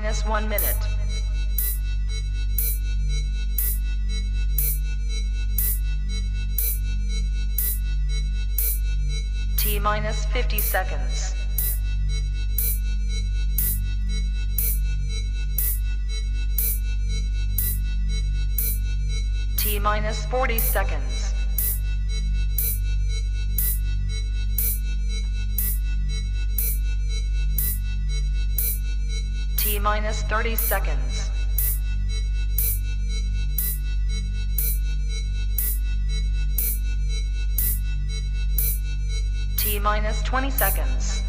minus 1 minute. T minus 50 seconds. T minus 40 seconds. T minus 30 seconds. T minus 20 seconds.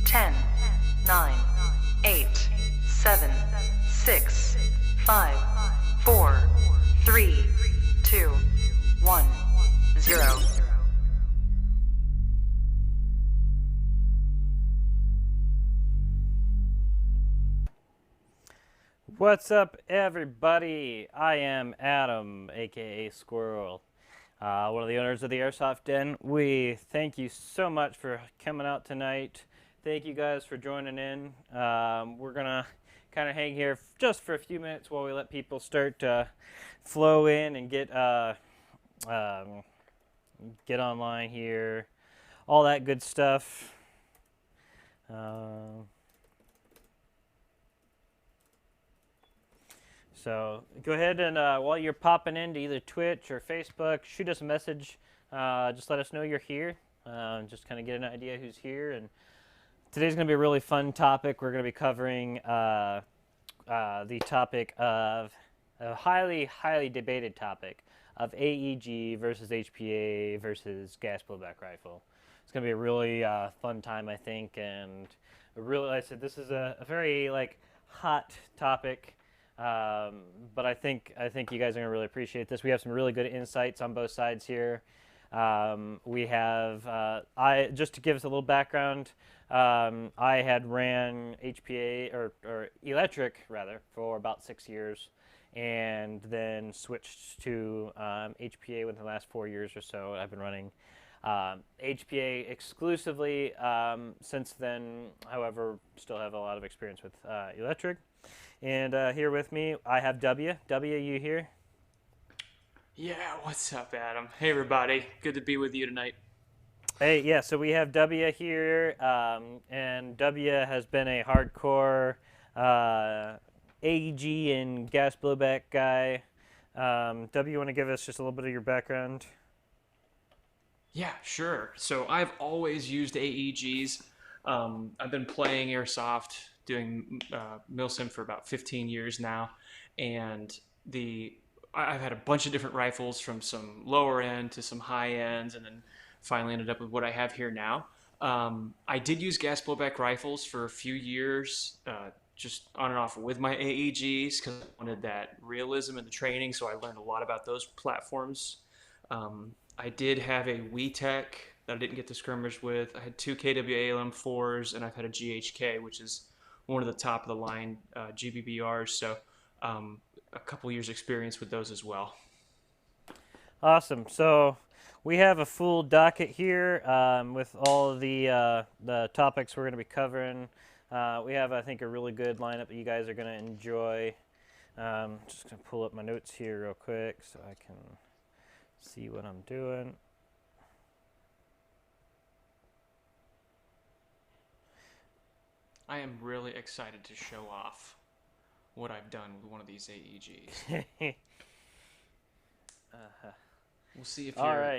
Ten, 9, 8, 7, 6, 5, 4, 3, 2, 1, 0. What's up, everybody? I am Adam, aka Squirrel, one of the owners of the Airsoft Den. We thank you so much for coming out tonight. Thank you guys for joining in. We're gonna kind of hang here just for a few minutes while we let people start to flow in and get online here, all that good stuff. So go ahead and while you're popping into either Twitch or Facebook, shoot us a message. Just let us know you're here. Just kind of get an idea who's here. And today's going to be a really fun topic. We're going to be covering the topic of a highly, highly debated topic of AEG versus HPA versus gas blowback rifle. It's going to be a really fun time, I think. And really, like I said, this is a very hot topic. But I think you guys are going to really appreciate this. We have some really good insights on both sides here. We have, just to give us a little background, I had ran HPA, or electric rather, for about 6 years, and then switched to HPA within the last 4 years or so. I've been running HPA exclusively since then. However, still have a lot of experience with electric. And here with me, I have W. W, you here? Yeah, what's up, Adam? Hey, everybody. Good to be with you tonight. Hey, yeah, so we have W here, and W has been a hardcore AEG and gas blowback guy. W, you want to give us just a little bit of your background? Yeah, sure. So I've always used AEGs. I've been playing Airsoft, doing milsim for about 15 years now, and I've had a bunch of different rifles from some lower end to some high ends, and then finally ended up with what I have here now. I did use gas blowback rifles for a few years, just on and off with my AEGs because I wanted that realism in the training, so I learned a lot about those platforms. I did have a WeTech that I didn't get to skirmish with. I had two KWA-LM4s, and I've had a GHK, which is one of the top of the line GBBRs. So a couple years experience with those as well. Awesome. So we have a full docket here with all of the topics we're going to be covering. We have, I think, a really good lineup that you guys are going to enjoy. Just going to pull up my notes here real quick so I can see what I'm doing. I am really excited to show off what I've done with one of these AEGs. We'll see if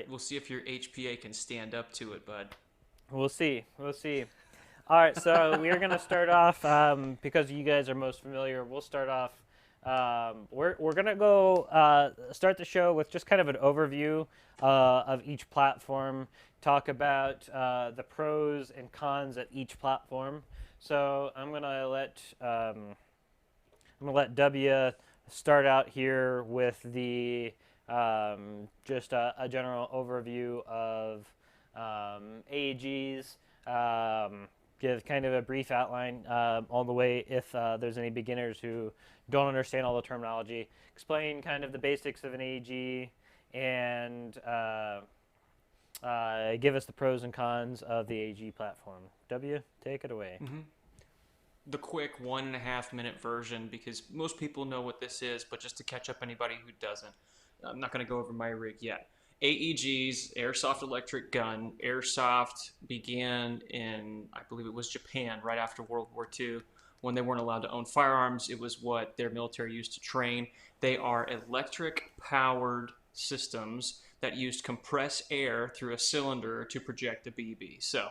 we'll see if your HPA can stand up to it, bud. We'll see. We'll see. All right, so we're going to start off because you guys are most familiar. We'll start off. We're going to go start the show with just kind of an overview of each platform, talk about the pros and cons at each platform. So I'm going to let W start out here with the just a general overview of AEGs. Give kind of a brief outline all the way if there's any beginners who don't understand all the terminology. Explain kind of the basics of an AEG and give us the pros and cons of the AEG platform. W, take it away. The quick 1.5 minute version, because most people know what this is, but just to catch up anybody who doesn't, I'm not going to go over my rig yet. AEGs, Airsoft Electric Gun. Airsoft began in, I believe it was Japan, right after World War II. When they weren't allowed to own firearms, it was what their military used to train. They are electric-powered systems that used compressed air through a cylinder to project a BB. So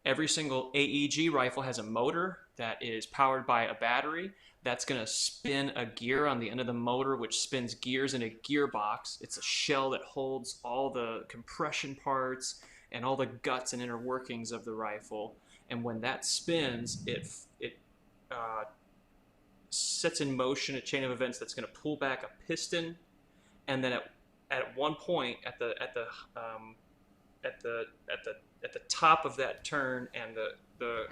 every single AEG rifle has a motor that is powered by a battery that's going to spin a gear on the end of the motor, which spins gears in a gearbox. It's a shell that holds all the compression parts and all the guts and inner workings of the rifle. And when that spins, it sets in motion a chain of events that's going to pull back a piston, and then at one point at the top of that turn, and the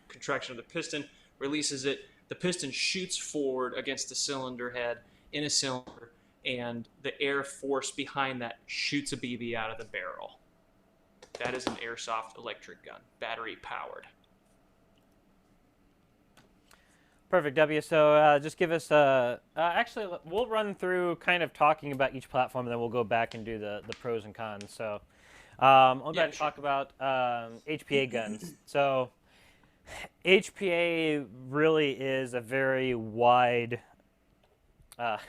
contraction of the piston releases it. The piston shoots forward against the cylinder head in a cylinder, and the air force behind that shoots a BB out of the barrel. That is an Airsoft electric gun, battery powered. Perfect, W. So just give us, actually, we'll run through kind of talking about each platform, and then we'll go back and do the pros and cons. So I'll go ahead and talk about HPA guns. So HPA really is a very wide, it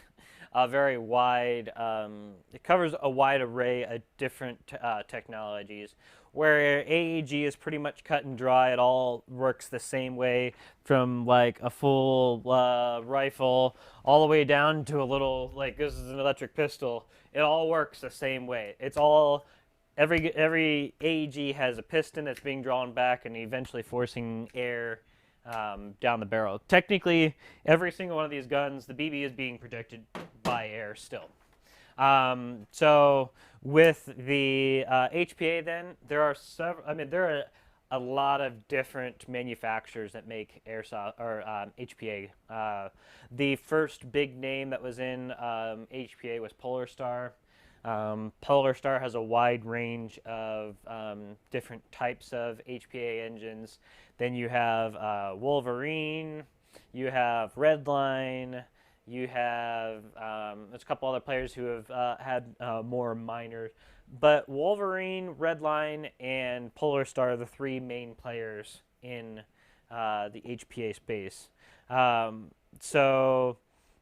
covers a wide array of different technologies, where AEG is pretty much cut and dry. It all works the same way, from like a full rifle all the way down to a little, like this is an electric pistol. It all works the same way. It's all, every AEG has a piston that's being drawn back and eventually forcing air down the barrel. Technically, every single one of these guns, the BB is being protected by air still. So with the HPA, then there are several. I mean, there are a lot of different manufacturers that make airsoft or HPA. The first big name that was in HPA was Polar Star. Polar Star has a wide range of different types of HPA engines. Then you have Wolverine, you have Redline, you have there's a couple other players who have had more minor, but Wolverine, Redline, and Polar Star are the three main players in the HPA space. So,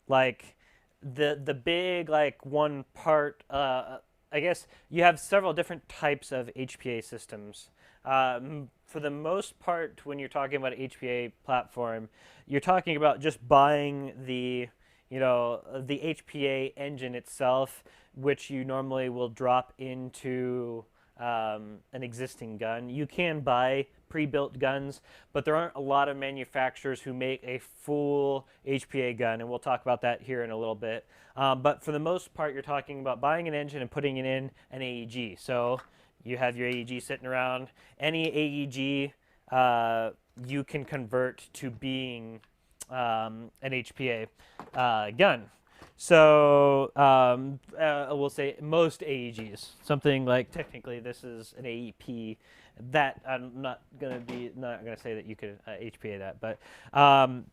like, the big, like, one part, I guess you have several different types of HPA systems. For the most part, when you're talking about an HPA platform, you're talking about just buying the HPA engine itself, which you normally will drop into an existing gun. You can buy pre-built guns, but there aren't a lot of manufacturers who make a full HPA gun, and we'll talk about that here in a little bit. But for the most part, you're talking about buying an engine and putting it in an AEG. So you have your AEG sitting around. Any AEG you can convert to being an HPA gun. So we'll say most AEGs, something like, technically this is an AEP. That I'm not gonna say that you could HPA that, but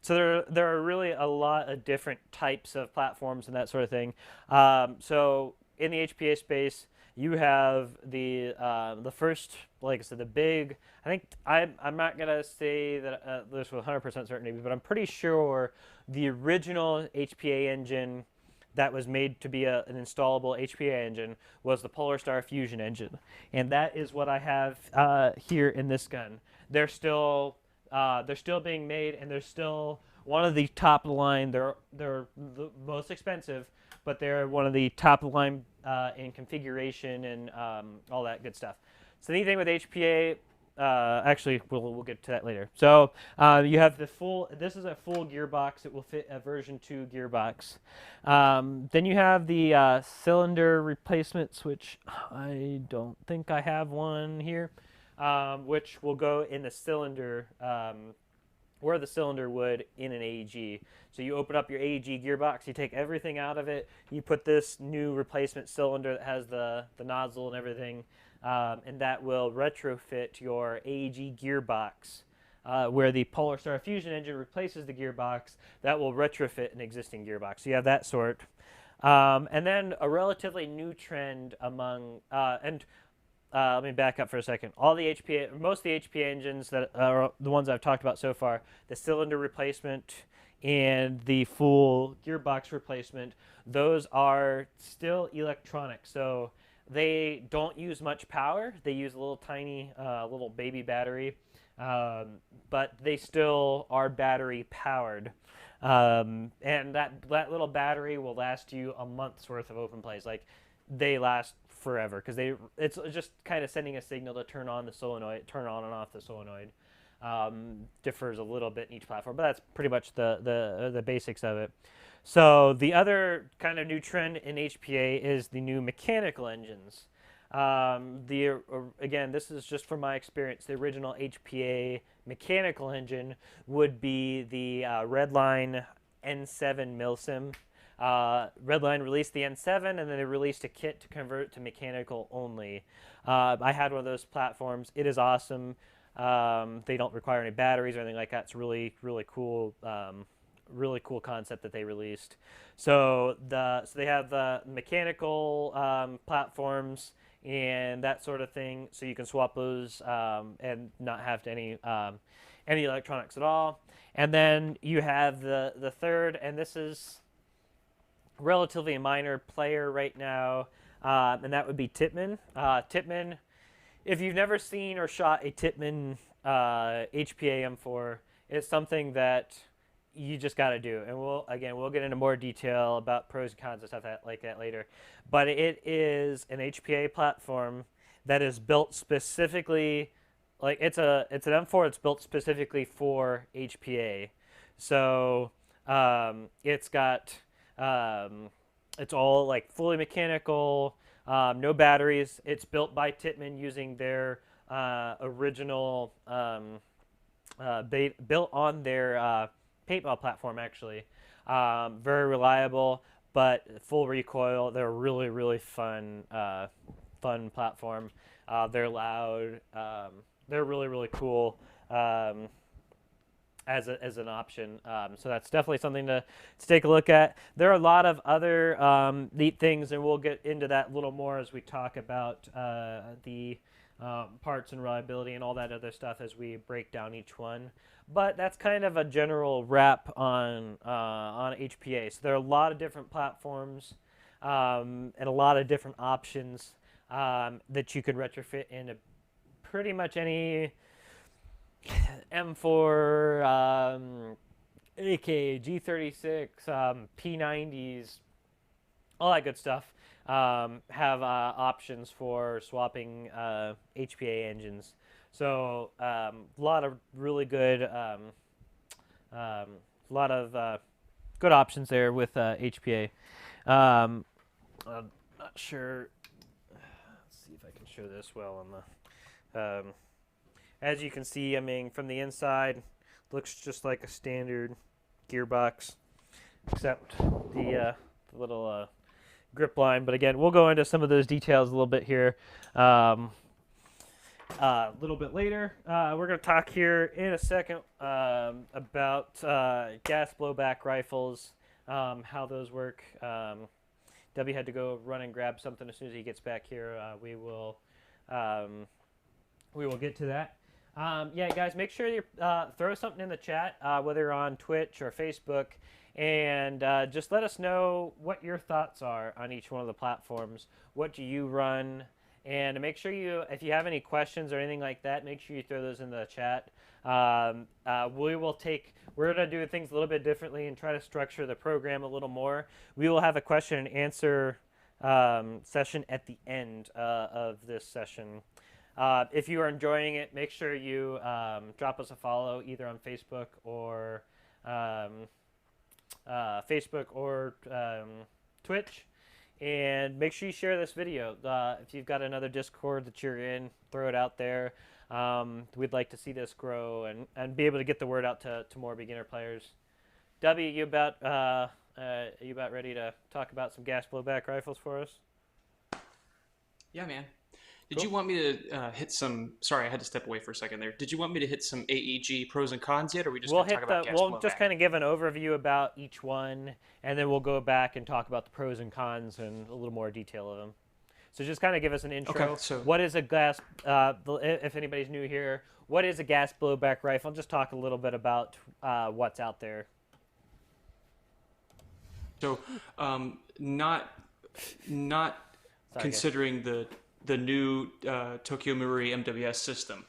so there are really a lot of different types of platforms and that sort of thing. So in the HPA space, you have the first, like I said, the big. I think I'm not gonna say that this with 100% certainty, but I'm pretty sure the original HPA engine that was made to be an installable HPA engine was the Polar Star Fusion engine, and that is what I have here in this gun. They're still being made, and they're still one of the top of the line. They're the most expensive, but they're one of the top of the line in configuration and all that good stuff. So anything with HPA, actually we'll get to that later. So you have the full. This is a full gearbox. It will fit a version 2 gearbox. Then you have the cylinder replacements, which I don't think I have one here, which will go in the cylinder. Where the cylinder would in an AEG. So you open up your AEG gearbox, you take everything out of it, you put this new replacement cylinder that has the nozzle and everything and that will retrofit your AEG gearbox. Where the Polar Star Fusion engine replaces the gearbox, that will retrofit an existing gearbox. So you have that sort. And then a relatively new trend among, let me back up for a second. All the HPA, most of the HPA engines that are the ones I've talked about so far, the cylinder replacement and the full gearbox replacement, those are still electronic. So they don't use much power. They use a little tiny, little baby battery. But they still are battery powered, and that little battery will last you a month's worth of open plays. Like they last forever because it's just kind of sending a signal to turn on the solenoid, turn on and off the solenoid. Differs a little bit in each platform, but that's pretty much the basics of it. So the other kind of new trend in HPA is the new mechanical engines. Again, this is just from my experience. The original HPA mechanical engine would be the Redline N7 Milsim. Redline released the N7, and then they released a kit to convert it to mechanical only. I had one of those platforms. It is awesome. They don't require any batteries or anything like that. It's really, really cool. Really cool concept that they released. So they have the mechanical platforms and that sort of thing, so you can swap those and not have any electronics at all. And then you have the third, and this is relatively a minor player right now, and that would be Tippmann. Tippmann, if you've never seen or shot a Tippmann HPA M4, it's something that you just got to do. And we'll get into more detail about pros and cons and stuff like that later. But it is an HPA platform that is built specifically, like it's an M4 that's built specifically for HPA. So it's got it's all like fully mechanical, no batteries. It's built by Tippmann using their original built on their paintball platform, actually. Very reliable, but full recoil. They're really, really fun platform. They're loud. They're really, really cool as an option. So that's definitely something to take a look at. There are a lot of other neat things, and we'll get into that a little more as we talk about the parts and reliability and all that other stuff as we break down each one. But that's kind of a general wrap on HPA. So there are a lot of different platforms and a lot of different options that you could retrofit into pretty much any M4, AK, G36, P90s, all that good stuff. Have options for swapping HPA engines. So a lot of really good, good options there with HPA. I'm not sure. Let's see if I can show this well on the. As you can see, I mean, from the inside, looks just like a standard gearbox, except the little grip line. But again, we'll go into some of those details a little bit here. A little bit later. We're going to talk here in a second about gas blowback rifles, how those work. W had to go run and grab something as soon as he gets back here. We will get to that. Yeah, guys, make sure you throw something in the chat, whether you're on Twitch or Facebook, and just let us know what your thoughts are on each one of the platforms. What do you run? And make sure if you have any questions or anything like that, make sure you throw those in the chat. We're going to do things a little bit differently and try to structure the program a little more. We will have a question and answer session at the end of this session. If you are enjoying it, make sure you drop us a follow either on Facebook or Twitch. And make sure you share this video. If you've got another Discord that you're in, throw it out there. We'd like to see this grow and be able to get the word out to more beginner players. W, you about ready to talk about some gas blowback rifles for us? Yeah, man. Did you want me to hit some? Sorry, I had to step away for a second there. Did you want me to hit some AEG pros and cons yet, or are we just We'll going to talk hit about the. gas We'll just blowback? kind of give an overview about each one, and then we'll go back and talk about the pros and cons and a little more detail of them. So just kind of give us an intro. Okay, so What is a gas? If anybody's new here, what is a gas blowback rifle? Just talk a little bit about what's out there. so not Sorry, guys. considering the new Tokyo Marui MWS system.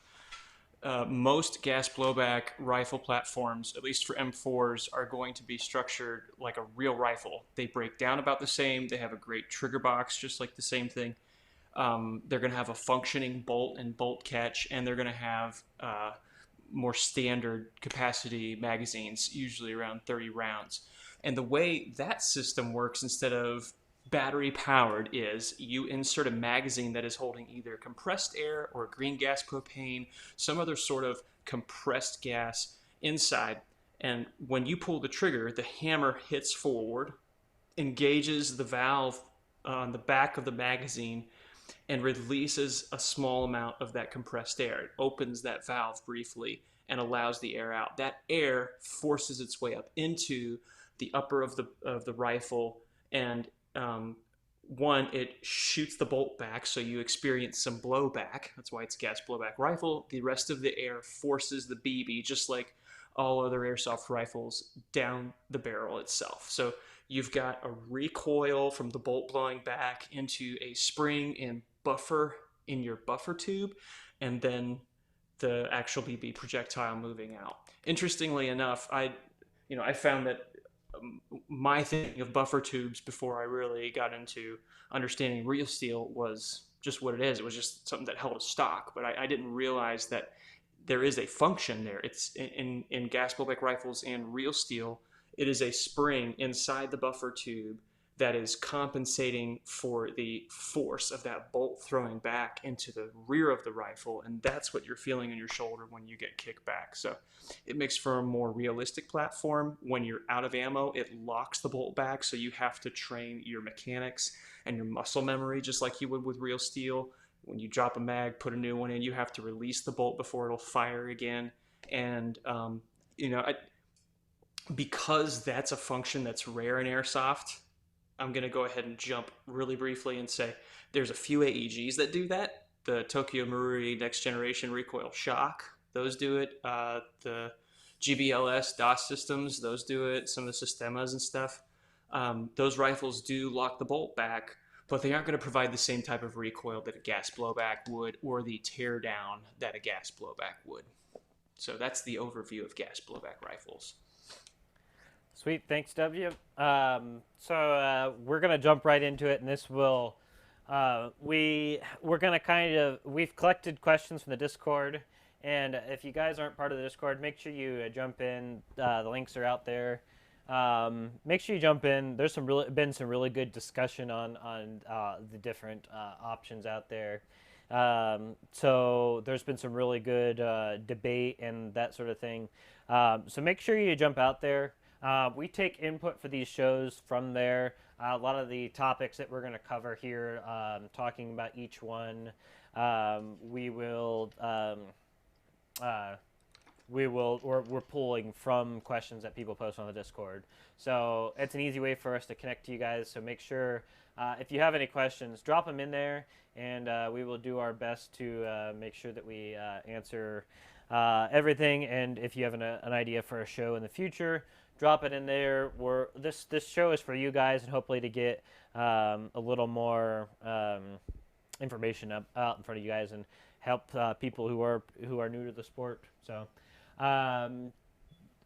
Most gas blowback rifle platforms, at least for M4s, are going to be structured like a real rifle. They break down about the same. They have a great trigger box, just like the same thing. They're going to have a functioning bolt and bolt catch, and they're going to have more standard capacity magazines, usually around 30 rounds. And the way that system works, instead of battery powered, is you insert a magazine that is holding either compressed air or green gas propane, some other sort of compressed gas inside. And when you pull the trigger, the hammer hits forward, engages the valve on the back of the magazine, and releases a small amount of that compressed air. It opens that valve briefly and allows the air out. That air forces its way up into the upper of the rifle, and one, it shoots the bolt back, so you experience some blowback. That's why it's a gas blowback rifle. The rest of the air forces the BB, just like all other airsoft rifles, down the barrel itself. So you've got a recoil from the bolt blowing back into a spring and buffer in your buffer tube, and then the actual BB projectile moving out. Interestingly enough, I found that my thinking of buffer tubes before I really got into understanding real steel was just what it is. It was just something that held a stock, but I didn't realize that there is a function there. It's in gas blowback rifles and real steel. It is a spring inside the buffer tube that is compensating for the force of that bolt throwing back into the rear of the rifle, and that's what you're feeling in your shoulder when you get kicked back. So it makes for a more realistic platform. When you're out of ammo, it locks the bolt back, so you have to train your mechanics and your muscle memory just like you would with real steel. When you drop a mag, put a new one in, you have to release the bolt before it'll fire again. And because that's a function that's rare in airsoft, I'm going to go ahead and jump really briefly and say there's a few AEGs that do that. The Tokyo Marui Next Generation Recoil Shock, those do it. The GBLS DOS systems, those do it. Some of the Sistemas and stuff. Those rifles do lock the bolt back, but they aren't going to provide the same type of recoil that a gas blowback would, or the tear down that a gas blowback would. So that's the overview of gas blowback rifles. Sweet, thanks, W. So we're gonna jump right into it, and this will we're gonna we've collected questions from the Discord, and if you guys aren't part of the Discord, make sure you jump in. The links are out there. Make sure you jump in. There's been some really good discussion on the different options out there. So there's been some really good debate and that sort of thing. So make sure you jump out there. We take input for these shows from there. A lot of the topics that we're going to cover here, talking about each one, we're pulling from questions that people post on the Discord. So it's an easy way for us to connect to you guys. So make sure if you have any questions, drop them in there, and we will do our best to make sure that we answer everything. And if you have an idea for a show in the future, drop it in there. This show is for you guys, and hopefully to get a little more information out in front of you guys and help people who are new to the sport. So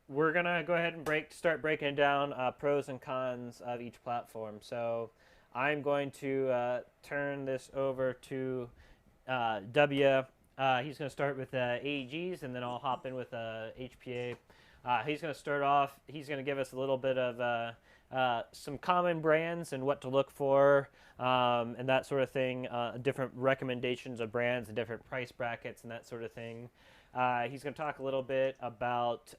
we're gonna go ahead and start breaking down pros and cons of each platform. So I'm going to turn this over to W. He's going to start with AEGs, and then I'll hop in with HPA. He's going to start off. He's going to give us a little bit of some common brands and what to look for, and that sort of thing. Different recommendations of brands and different price brackets and that sort of thing. He's going to talk a little bit about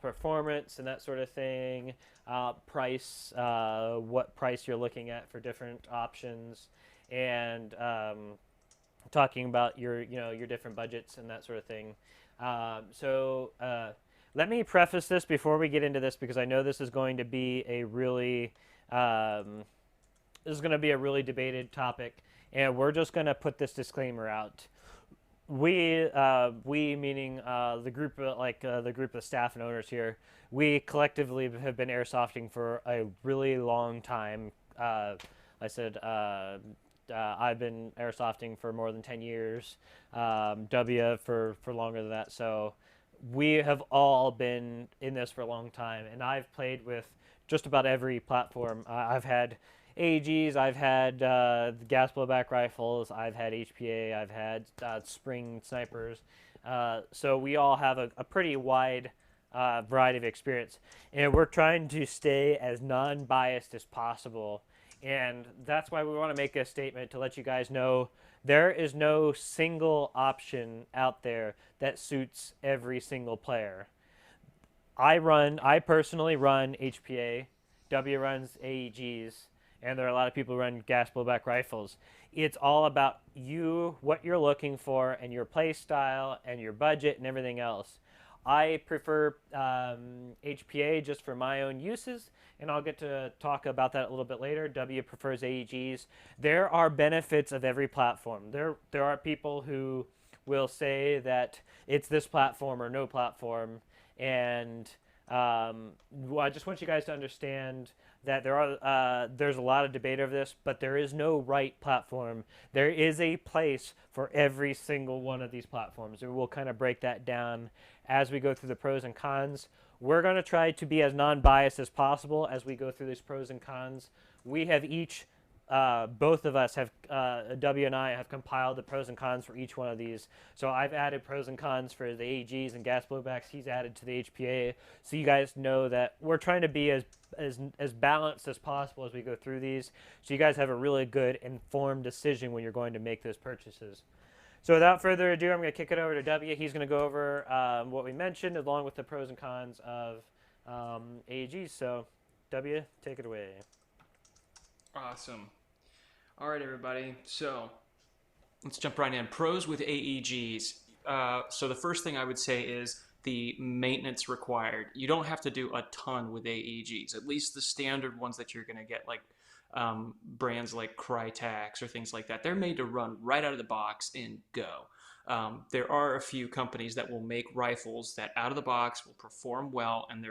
performance and that sort of thing. Price, what price you're looking at for different options. and talking about your your different budgets and that sort of thing. Let me preface this before we get into this, because I know this is going to be a really debated topic, and we're just going to put this disclaimer out. We meaning the group the group of staff and owners here, we collectively have been airsofting for a really long time. I've been airsofting for more than 10 years. W for longer than that. So we have all been in this for a long time, and I've played with just about every platform. I've had AEGs, I've had gas blowback rifles, I've had HPA, I've had spring snipers. So we all have a pretty wide variety of experience, and we're trying to stay as non-biased as possible. And that's why we want to make a statement to let you guys know there is no single option out there that suits every single player. I personally run HPA, W runs AEGs, and there are a lot of people who run gas blowback rifles. It's all about you, what you're looking for, and your play style, and your budget, and everything else. I prefer HPA just for my own uses, and I'll get to talk about that a little bit later. W prefers AEGs. There are benefits of every platform. There are people who will say that it's this platform or no platform, and I just want you guys to understand that there's a lot of debate over this, but there is no right platform. There is a place for every single one of these platforms, and we'll kind of break that down as we go through the pros and cons. We're going to try to be as non-biased as possible as we go through these pros and cons. We have each, both of us have, W and I have compiled the pros and cons for each one of these. So I've added pros and cons for the AEGs and gas blowbacks. He's added to the HPA. So you guys know that we're trying to be as balanced as possible as we go through these. So you guys have a really good informed decision when you're going to make those purchases. So without further ado, I'm going to kick it over to W. He's going to go over what we mentioned along with the pros and cons of AEGs. So W, take it away. Awesome. All right, everybody. So let's jump right in. Pros with AEGs. So the first thing I would say is the maintenance required. You don't have to do a ton with AEGs, at least the standard ones that you're going to get, like brands like Crytax or things like that. They're made to run right out of the box and go. There are a few companies that will make rifles that out of the box will perform well, and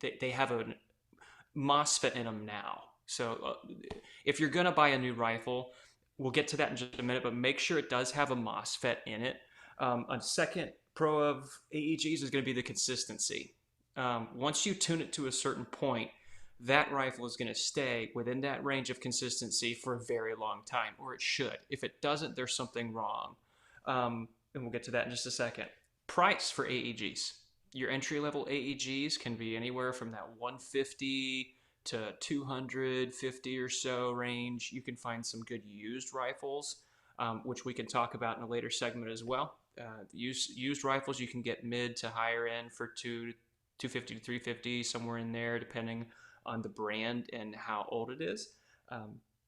they have a MOSFET in them now. So if you're going to buy a new rifle, we'll get to that in just a minute, but make sure it does have a MOSFET in it. A second pro of AEGs is going to be the consistency. Once you tune it to a certain point, that rifle is going to stay within that range of consistency for a very long time, or it should. If it doesn't, there's something wrong. And we'll get to that in just a second. Price for AEGs. Your entry-level AEGs can be anywhere from that $150 to $250 or so range. You can find some good used rifles, which we can talk about in a later segment as well. Used rifles you can get mid to higher end for $250 to $350, somewhere in there, depending on the brand and how old it is.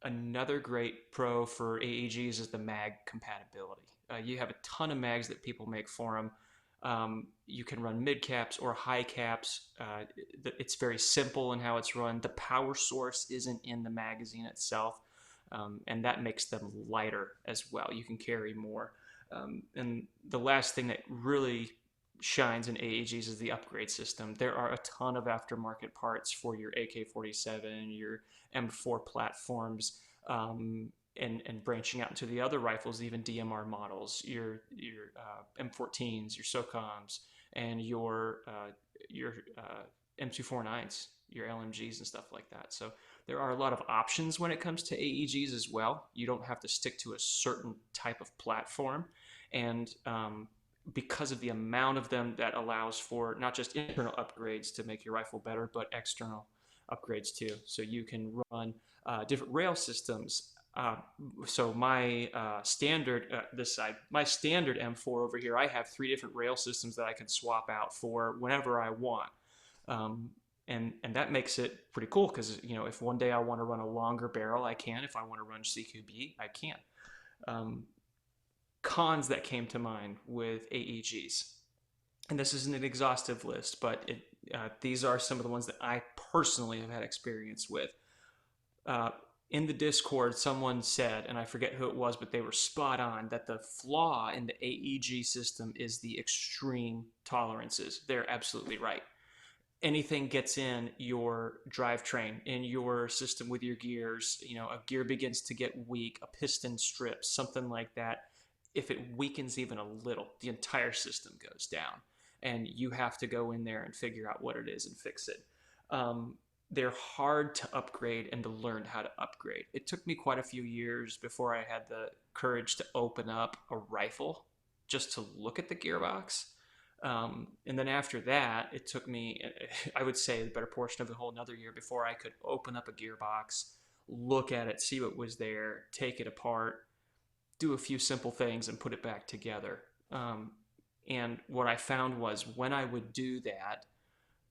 Another great pro for AEGs is the mag compatibility. You have a ton of mags that people make for them. You can run mid caps or high caps. It's very simple in how it's run. The power source isn't in the magazine itself, and that makes them lighter as well. You can carry more. And the last thing that really shines in AEGs is the upgrade system. There are a ton of aftermarket parts for your AK-47, your M4 platforms, and branching out into the other rifles, even DMR models, your M14s, your SOCOMs, and your M249s, your LMGs and stuff like that. So there are a lot of options when it comes to AEGs as well. You don't have to stick to a certain type of platform, and because of the amount of them, that allows for not just internal upgrades to make your rifle better, but external upgrades too. So you can run different rail systems. So my standard my standard M4 over here, I have 3 different rail systems that I can swap out for whenever I want. and that makes it pretty cool because if one day I want to run a longer barrel, I can. If I want to run CQB, I can. Um, Cons that came to mind with AEGs, and this isn't an exhaustive list, but these are some of the ones that I personally have had experience with. Uh, in the Discord, someone said, and I forget who it was, but they were spot on, that the flaw in the AEG system is the extreme tolerances. They're absolutely right. Anything gets in your drivetrain, in your system with your gears, a gear begins to get weak, a piston strips, something like that. If it weakens even a little, the entire system goes down, and you have to go in there and figure out what it is and fix it. They're hard to upgrade and to learn how to upgrade. It took me quite a few years before I had the courage to open up a rifle just to look at the gearbox. And then after that, it took me, I would say, the better portion of a whole another year before I could open up a gearbox, look at it, see what was there, take it apart, do a few simple things, and put it back together. And what I found was when I would do that,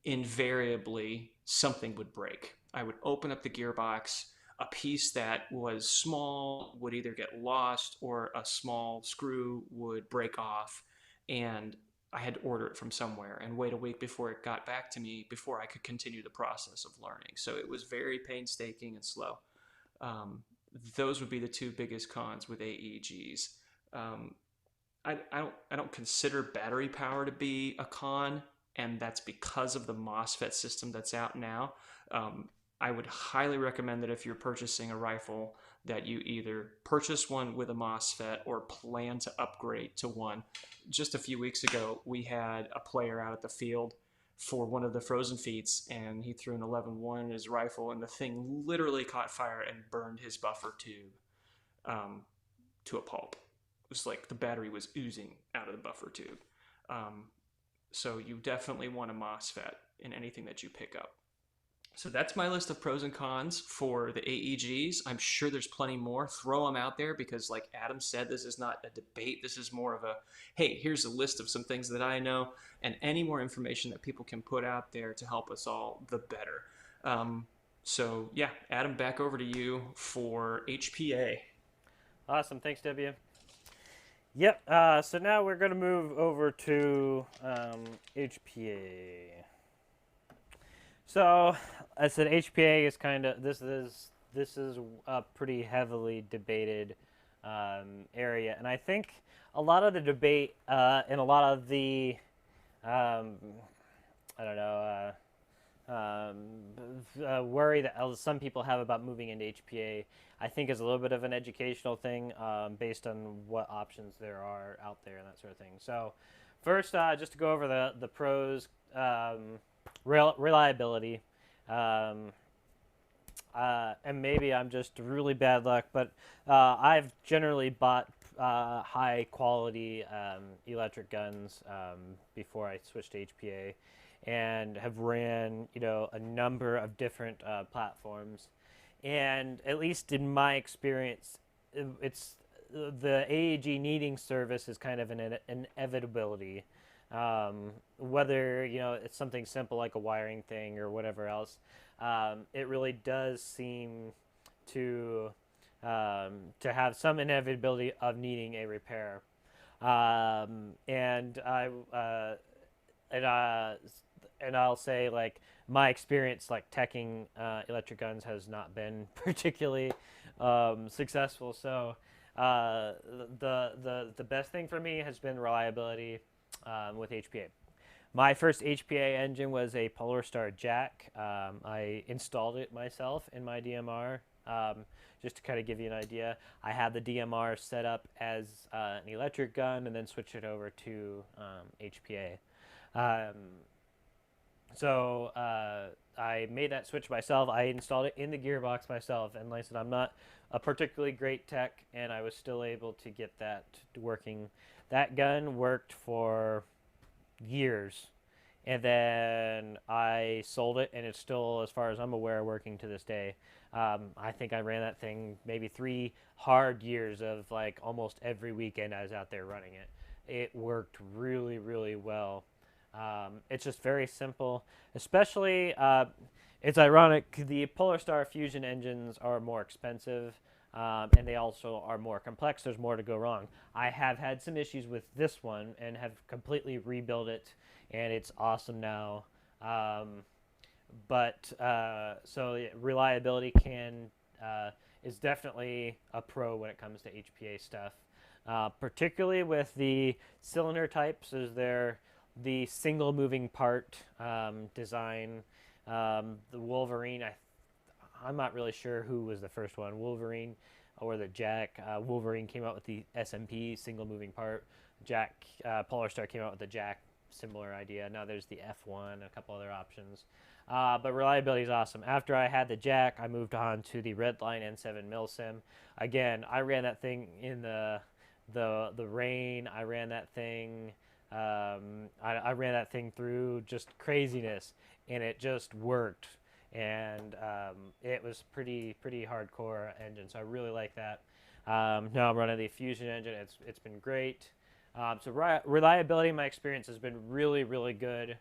invariably something would break. I would open up the gearbox, a piece that was small would either get lost or a small screw would break off, and I had to order it from somewhere and wait a week before it got back to me before I could continue the process of learning. So it was very painstaking and slow. Those would be the two biggest cons with AEGs. I don't consider battery power to be a con, and that's because of the MOSFET system that's out now. I would highly recommend that if you're purchasing a rifle, that you either purchase one with a MOSFET or plan to upgrade to one. Just a few weeks ago, we had a player out at the field for one of the frozen feats, and he threw an 11-1 in his rifle, and the thing literally caught fire and burned his buffer tube to a pulp. It was like the battery was oozing out of the buffer tube. So you definitely want a MOSFET in anything that you pick up. So that's my list of pros and cons for the AEGs. I'm sure there's plenty more. Throw them out there because, like Adam said, this is not a debate. This is more of a, hey, here's a list of some things that I know, and any more information that people can put out there to help us all, the better. So yeah, Adam, back over to you for HPA. Awesome. Thanks, W. Yep. So now we're going to move over to HPA. So, I said HPA is kind of this is a pretty heavily debated area, and I think a lot of the debate and a lot of the I don't know worry that some people have about moving into HPA, I think is a little bit of an educational thing based on what options there are out there and that sort of thing. So, first, just to go over the pros. Reliability, and maybe I'm just really bad luck, but I've generally bought high quality electric guns before I switched to HPA, and have ran a number of different platforms, and at least in my experience, it's the AEG needing service is kind of an inevitability. Whether it's something simple like a wiring thing or whatever else, it really does seem to have some inevitability of needing a repair, and I'll say, like, my experience like teching electric guns has not been particularly successful. So the best thing for me has been reliability. With HPA. My first HPA engine was a Polar Star Jack. I installed it myself in my DMR. Just to kind of give you an idea, I had the DMR set up as an electric gun and then switched it over to HPA. So I made that switch myself. I installed it in the gearbox myself, and like I said, I'm not a particularly great tech, and I was still able to get that working. That gun worked for years, and then I sold it, and it's still, as far as I'm aware, working to this day. I think I ran that thing maybe 3 hard years of like almost every weekend I was out there running it. It worked really, really well. It's just very simple, especially it's ironic, the Polar Star Fusion engines are more expensive, and they also are more complex. There's more to go wrong. I have had some issues with this one and have completely rebuilt it, and it's awesome now. So yeah, reliability is definitely a pro when it comes to HPA stuff, particularly with the cylinder types. Is there the single moving part design? The Wolverine, I'm not really sure who was the first one, Wolverine or the Jack. Wolverine came out with the SMP single moving part. Jack Polar Star came out with the Jack, similar idea. Now there's the F1, a couple other options. But reliability is awesome. After I had the Jack, I moved on to the Redline N7 Milsim. Again, I ran that thing in the rain. I ran that thing. I ran that thing through just craziness, and it just worked. And it was pretty hardcore engine, so I really like that. Now I'm running the Fusion engine. It's been great. So reliability, in my experience, has been really good.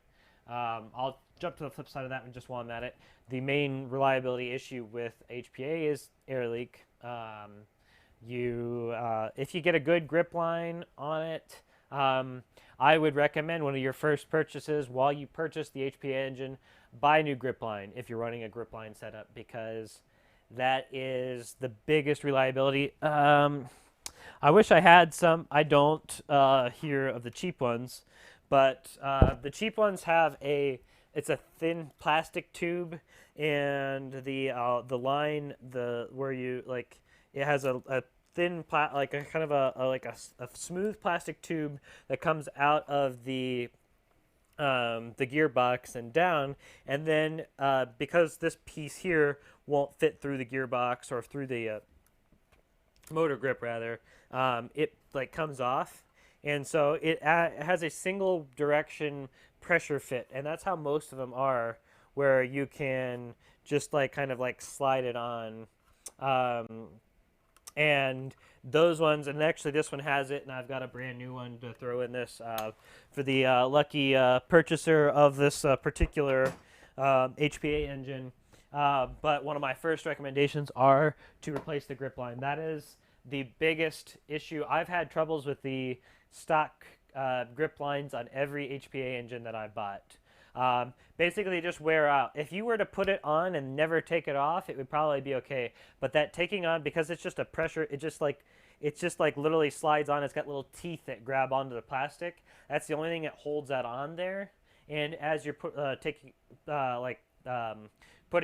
I'll jump to the flip side of that one just while I'm at it. The main reliability issue with HPA is air leak. If you get a good grip line on it, I would recommend one of your first purchases while you purchase the HPA engine, buy a new grip line if you're running a grip line setup, because that is the biggest reliability. I wish I had some. I don't hear of the cheap ones, but the cheap ones have it's a thin plastic tube, and the line where you it has a thin like a kind of a smooth plastic tube that comes out of the gearbox and down, and then because this piece here won't fit through the gearbox or through the motor grip rather, it comes off, and so it has a single direction pressure fit, and that's how most of them are, where you can just kind of slide it on. And those ones, and actually this one has it, and I've got a brand new one to throw in this for the lucky purchaser of this particular HPA engine. But one of my first recommendations are to replace the grip line. That is the biggest issue. I've had troubles with the stock grip lines on every HPA engine that I've bought. Basically, they just wear out. If you were to put it on and never take it off, it would probably be okay. But that taking on, because it's just a pressure, it just literally slides on. It's got little teeth that grab onto the plastic. That's the only thing that holds that on there. And as you're putting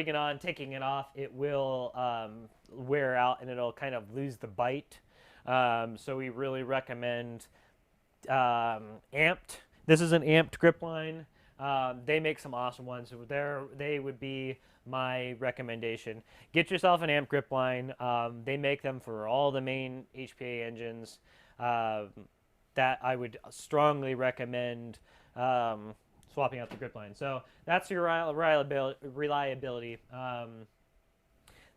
it on, taking it off, it will wear out, and it'll kind of lose the bite. So we really recommend amped. This is an amped grip line. They make some awesome ones. So they would be my recommendation. Get yourself an amp grip line. They make them for all the main HPA engines. That I would strongly recommend swapping out the grip line. So that's your reliability.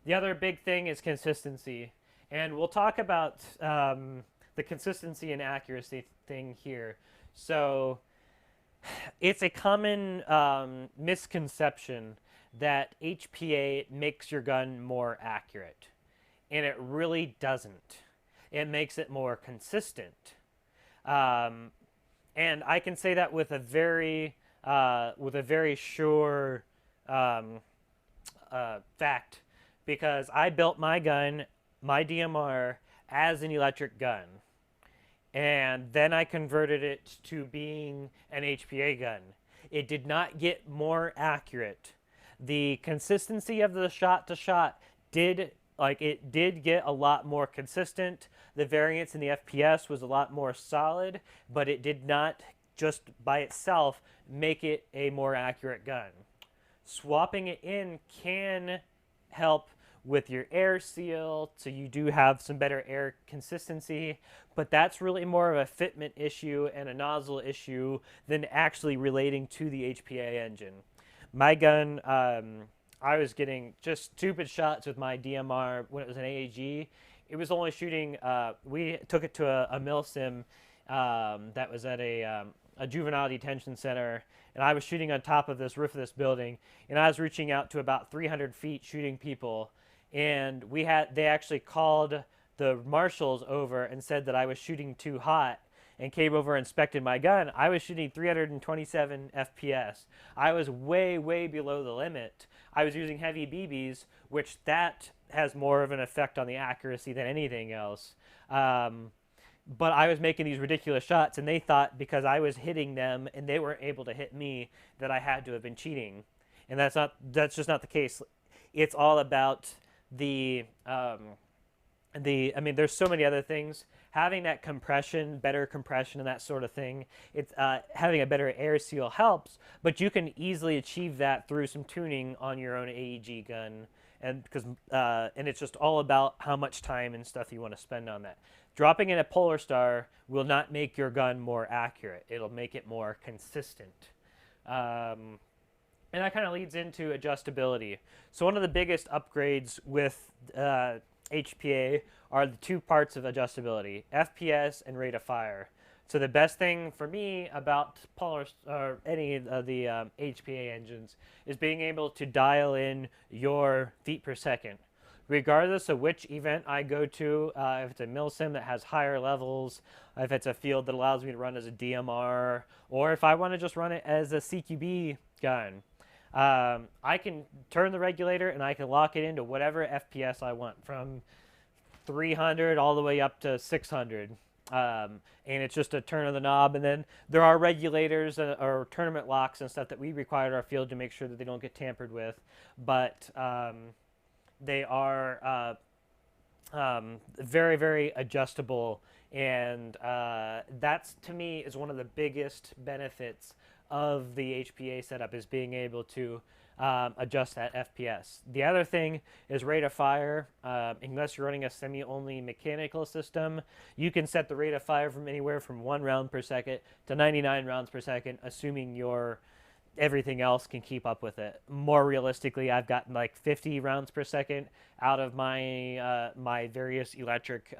The other big thing is consistency. And we'll talk about the consistency and accuracy thing here. So it's a common misconception that HPA makes your gun more accurate, and it really doesn't. It makes it more consistent, and I can say that with a very sure fact, because I built my gun, my DMR, as an electric gun. And then I converted it to being an HPA gun. It did not get more accurate. The consistency of the shot to shot did get a lot more consistent. The variance in the FPS was a lot more solid, but it did not just by itself make it a more accurate gun. Swapping it in can help with your air seal, so you do have some better air consistency, but that's really more of a fitment issue and a nozzle issue than actually relating to the HPA engine. My gun, I was getting just stupid shots with my DMR when it was an AEG. It was only shooting, we took it to a milsim that was at a a juvenile detention center, and I was shooting on top of this roof of this building, and I was reaching out to about 300 feet shooting people, and they actually called the marshals over and said that I was shooting too hot, and came over and inspected my gun. I was shooting 327 FPS. I was way, way below the limit. I was using heavy BBs, which that has more of an effect on the accuracy than anything else. But I was making these ridiculous shots, and they thought because I was hitting them and they weren't able to hit me that I had to have been cheating. And that's just not the case. It's all about I mean, there's so many other things. Having that compression, better compression and that sort of thing, it's having a better air seal helps, but you can easily achieve that through some tuning on your own AEG gun. And it's just all about how much time and stuff you want to spend on that. Dropping in a Polar Star will not make your gun more accurate. It'll make it more consistent. And that kind of leads into adjustability. So one of the biggest upgrades with HPA are the two parts of adjustability, FPS and rate of fire. So the best thing for me about any of the HPA engines is being able to dial in your feet per second. Regardless of which event I go to, if it's a milsim that has higher levels, if it's a field that allows me to run as a DMR, or if I want to just run it as a CQB gun, I can turn the regulator and I can lock it into whatever FPS I want, from 300 all the way up to 600. And it's just a turn of the knob, and then there are regulators or tournament locks and stuff that we require at our field to make sure that they don't get tampered with, but they are very, very adjustable, and that's, to me, is one of the biggest benefits of the HPA setup, is being able to adjust that FPS. The other thing is rate of fire. Unless you're running a semi-only mechanical system, you can set the rate of fire from anywhere from 1 round per second to 99 rounds per second, assuming everything else can keep up with it. More realistically, I've gotten like 50 rounds per second out of my my various electric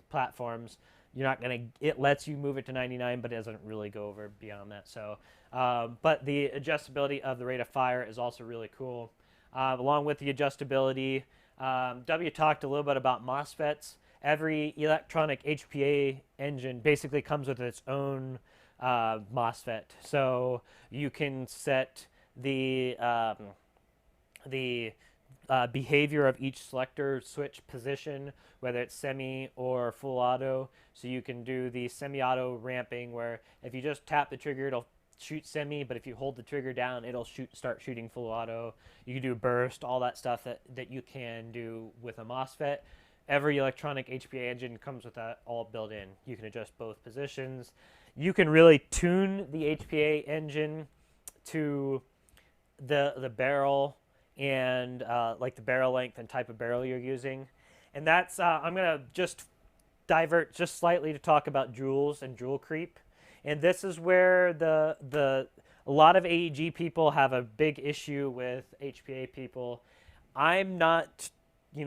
platforms. It lets you move it to 99, but it doesn't really go over beyond that. So, but the adjustability of the rate of fire is also really cool. Along with the adjustability, W talked a little bit about MOSFETs. Every electronic HPA engine basically comes with its own MOSFET. So you can set the behavior of each selector switch position, whether it's semi or full auto. So you can do the semi-auto ramping, where if you just tap the trigger, it'll shoot semi, but if you hold the trigger down, it'll start shooting full auto. You can do burst, all that stuff that you can do with a MOSFET. Every electronic HPA engine comes with that all built in. You can adjust both positions. You can really tune the HPA engine to the barrel and like the barrel length and type of barrel you're using. And that's, I'm going to just divert just slightly to talk about joules and joule creep. And this is where a lot of AEG people have a big issue with HPA people. I'm not, I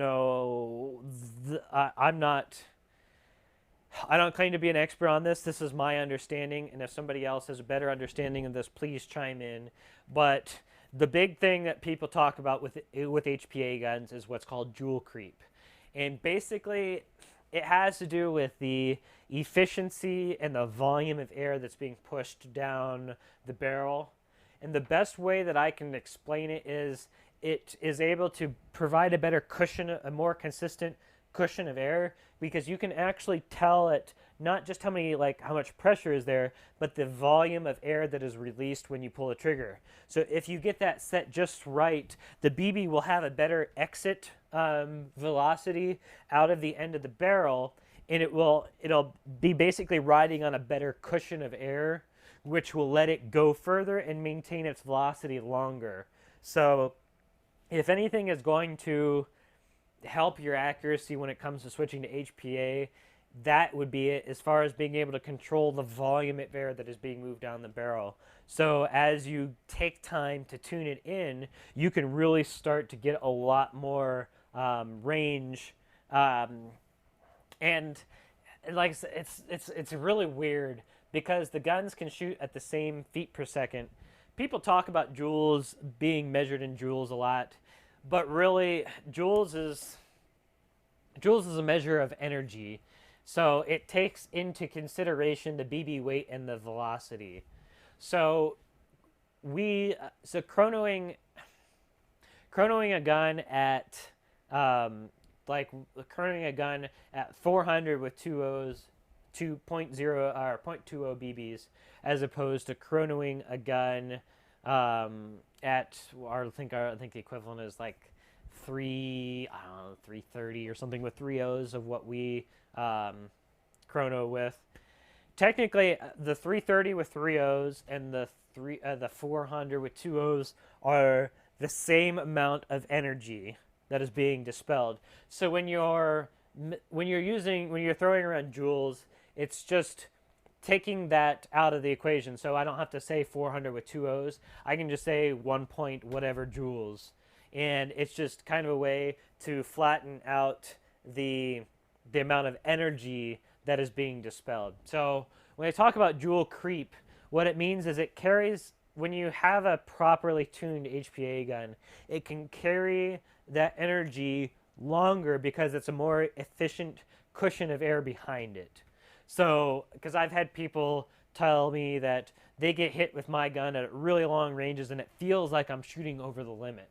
don't claim to be an expert on this. This is my understanding, and if somebody else has a better understanding of this, please chime in. But the big thing that people talk about with HPA guns is what's called joule creep. And basically, it has to do with the efficiency and the volume of air that's being pushed down the barrel. And the best way that I can explain it is able to provide a better cushion, a more consistent cushion of air, because you can actually tell it not just how much pressure is there, but the volume of air that is released when you pull the trigger. So if you get that set just right, the BB will have a better exit velocity out of the end of the barrel, and it'll be basically riding on a better cushion of air, which will let it go further and maintain its velocity longer. So if anything is going to help your accuracy when it comes to switching to HPA, that would be it, as far as being able to control the volume of air that is being moved down the barrel. So as you take time to tune it in, you can really start to get a lot more range, and like I said, it's really weird, because the guns can shoot at the same feet per second. People talk about joules being measured in joules a lot, but really joules is a measure of energy. So it takes into consideration the BB weight and the velocity. So chronoing a gun at chronoing a gun at 400 with 2.0 or 0.20 BBs, as opposed to chronoing a gun at, or I think the equivalent is like 330 or something with 3 O's of what we chrono with. Technically, the 330 with 3 O's and the 400 with 2 O's are the same amount of energy that is being dispelled. So when you're throwing around joules, it's just taking that out of the equation. So I don't have to say 400 with 2 O's. I can just say 1 point whatever joules. And it's just kind of a way to flatten out the amount of energy that is being dispelled. So when I talk about joule creep, what it means is it carries, when you have a properly tuned HPA gun, it can carry that energy longer because it's a more efficient cushion of air behind it. So, because I've had people tell me that they get hit with my gun at really long ranges and it feels like I'm shooting over the limit.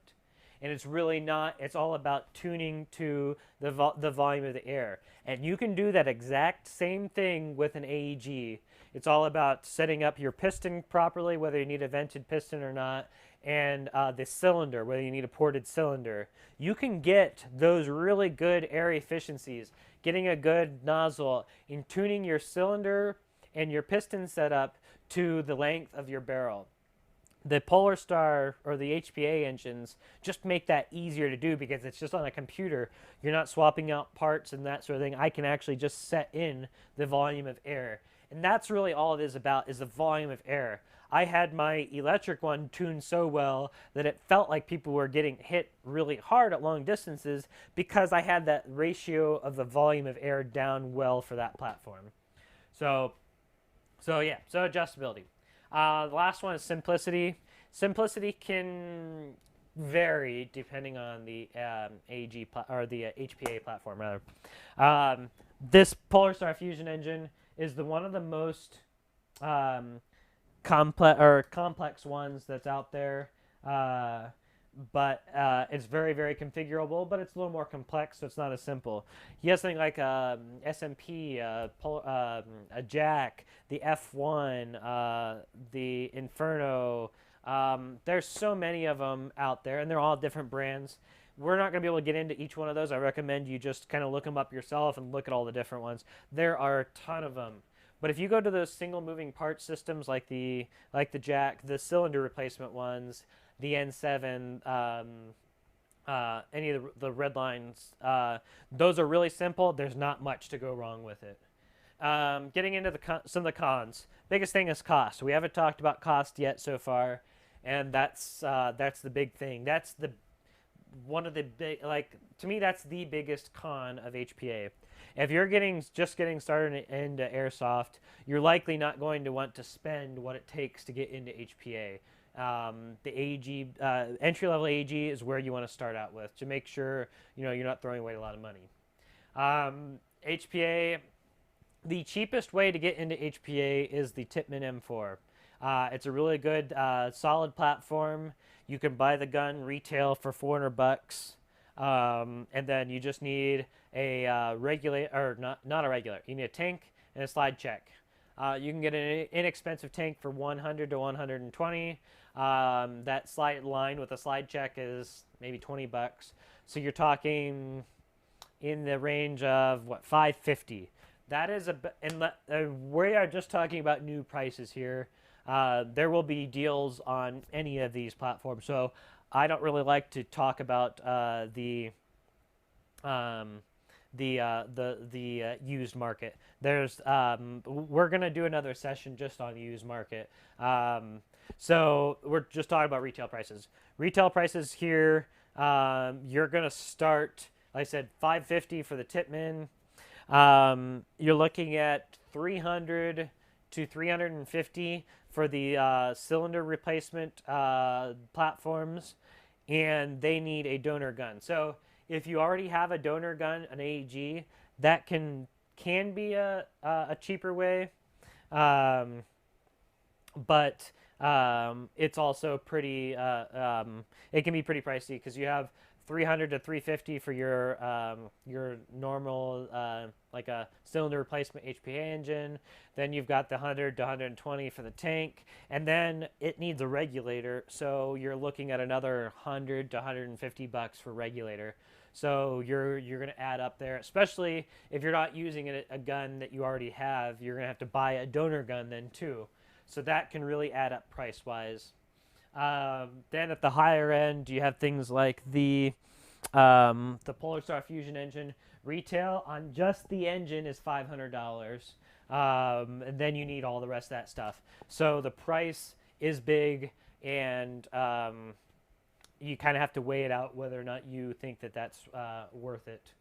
And it's really not. It's all about tuning to the volume of the air. And you can do that exact same thing with an AEG. It's all about setting up your piston properly, whether you need a vented piston or not, and the cylinder, whether you need a ported cylinder. You can get those really good air efficiencies, getting a good nozzle, in tuning your cylinder and your piston setup to the length of your barrel. The Polar Star or the HPA engines just make that easier to do because it's just on a computer. You're not swapping out parts and that sort of thing. I can actually just set in the volume of air. And that's really all it is about, is the volume of air. I had my electric one tuned so well that it felt like people were getting hit really hard at long distances because I had that ratio of the volume of air down well for that platform. So adjustability. The last one is simplicity. Simplicity can vary depending on the AEG or the HPA platform rather. This Polar Star Fusion engine is one of the most complex ones that's out there. But it's very, very configurable, but it's a little more complex, so it's not as simple. He has something like SMP, a Jack, the F1, the Inferno. There's so many of them out there, and they're all different brands. We're not going to be able to get into each one of those. I recommend you just kind of look them up yourself and look at all the different ones. There are a ton of them. But if you go to those single moving part systems like the Jack, the cylinder replacement ones, the N7, any of the red lines, those are really simple. There's not much to go wrong with it. Getting into some of the cons. Biggest thing is cost. We haven't talked about cost yet so far, and that's the big thing. That's one of the big, to me, that's the biggest con of HPA. If you're just getting started into Airsoft, you're likely not going to want to spend what it takes to get into HPA. The AEG, entry-level AEG is where you want to start out with to make sure you're not throwing away a lot of money. HPA, the cheapest way to get into HPA is the Tippmann M4. It's a really good, solid platform. You can buy the gun retail for $400, and then you just need a not a regular. You need a tank and a slide check. You can get an inexpensive tank for $100 to $120. That slide line with a slide check is maybe $20. So you're talking in the range of what, $550. That is we are just talking about new prices here. There will be deals on any of these platforms. So I don't really like to talk about the used market. We're gonna do another session just on the used market. So we're just talking about retail prices. Retail prices here, you're gonna start, like I said, $550 for the Tippmann. You're looking at $300 to 350 for the cylinder replacement platforms, and they need a donor gun. So if you already have a donor gun, an AEG, that can be a cheaper way, but it's also pretty. It can be pretty pricey because you have 300 to 350 for your normal like a cylinder replacement HPA engine. Then you've got the 100 to 120 for the tank, and then it needs a regulator. So you're looking at another 100 to 150 bucks for regulator. So you're going to add up there, especially if you're not using a gun that you already have. You're going to have to buy a donor gun then too. So that can really add up price-wise. Then at the higher end, you have things like the Polar Star Fusion engine. Retail on just the engine is $500, and then you need all the rest of that stuff. So the price is big, and you kind of have to weigh it out whether or not you think that that's worth it.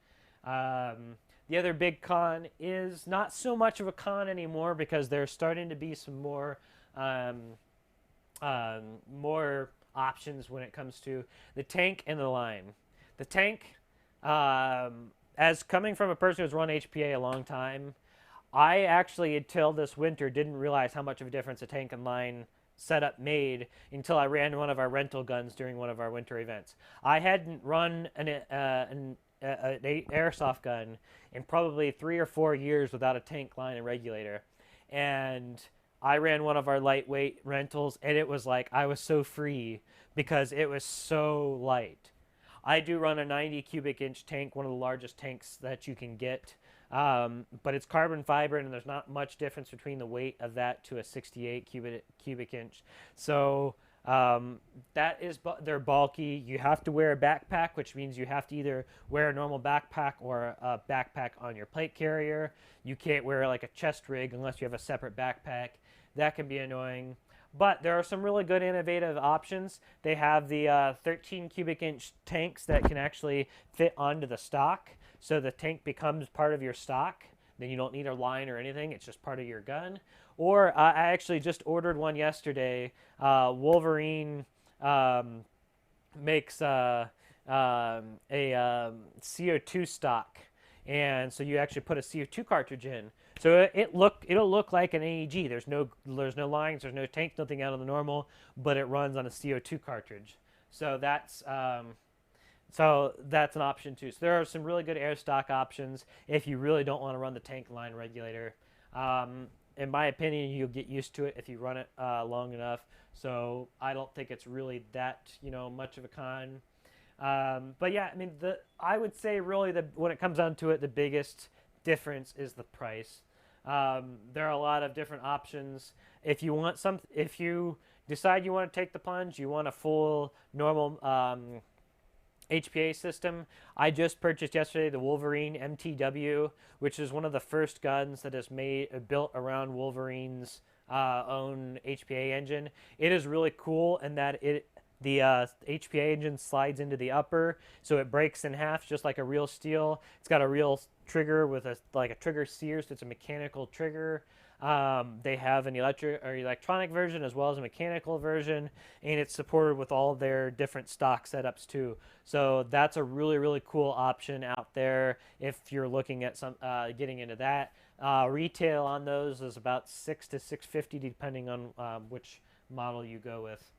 The other big con is not so much of a con anymore because there's starting to be some more options when it comes to the tank and the line. The tank, as coming from a person who's run HPA a long time, I actually, until this winter, didn't realize how much of a difference a tank and line setup made until I ran one of our rental guns during one of our winter events. I hadn't run an airsoft gun in probably 3 or 4 years without a tank, line, and regulator, and I ran one of our lightweight rentals, and it was like I was so free because it was so light. I do run a 90 cubic inch tank, one of the largest tanks that you can get, but it's carbon fiber, and there's not much difference between the weight of that to a 68 cubic inch. So they're bulky. You have to wear a backpack, which means you have to either wear a normal backpack or a backpack on your plate carrier. You can't wear like a chest rig unless you have a separate backpack. That can be annoying. But there are some really good innovative options. They have the 13 cubic inch tanks that can actually fit onto the stock. So the tank becomes part of your stock. Then you don't need a line or anything. It's just part of your gun. Or I actually just ordered one yesterday. Wolverine makes a CO2 stock. And so you actually put a CO2 cartridge in. So it'll look like an AEG. There's no lines, there's no tank, nothing out of the normal, but it runs on a CO2 cartridge. So that's an option too. So there are some really good air stock options if you really don't want to run the tank line regulator. In my opinion, you'll get used to it if you run it long enough. So I don't think it's really that much of a con. But yeah, I mean, I would say really when it comes down to it, the biggest difference is the price. There are a lot of different options. If you decide you want to take the plunge, you want a full normal HPA system. I just purchased yesterday the Wolverine MTW, which is one of the first guns that is built around Wolverine's own HPA engine. It is really cool in that the HPA engine slides into the upper, so it breaks in half just like a real steel. It's got a real trigger with a trigger sear, so it's a mechanical trigger. They have an electronic version as well as a mechanical version, and it's supported with all their different stock setups too. So that's a really, really cool option out there if you're looking at getting into that. Retail on those is about $600 to $650 depending on which model you go with.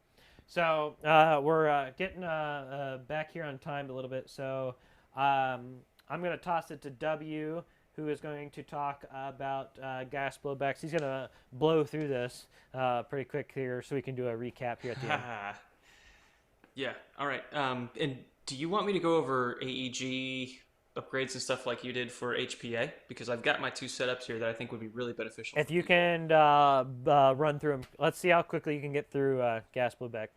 So we're getting back here on time a little bit, so I'm going to toss it to W, who is going to talk about gas blowbacks. He's going to blow through this pretty quick here so we can do a recap here at the end. Yeah, all right. And do you want me to go over AEG upgrades and stuff like you did for HPA? Because I've got my two setups here that I think would be really beneficial. If you can run through them, let's see how quickly you can get through gas blowback.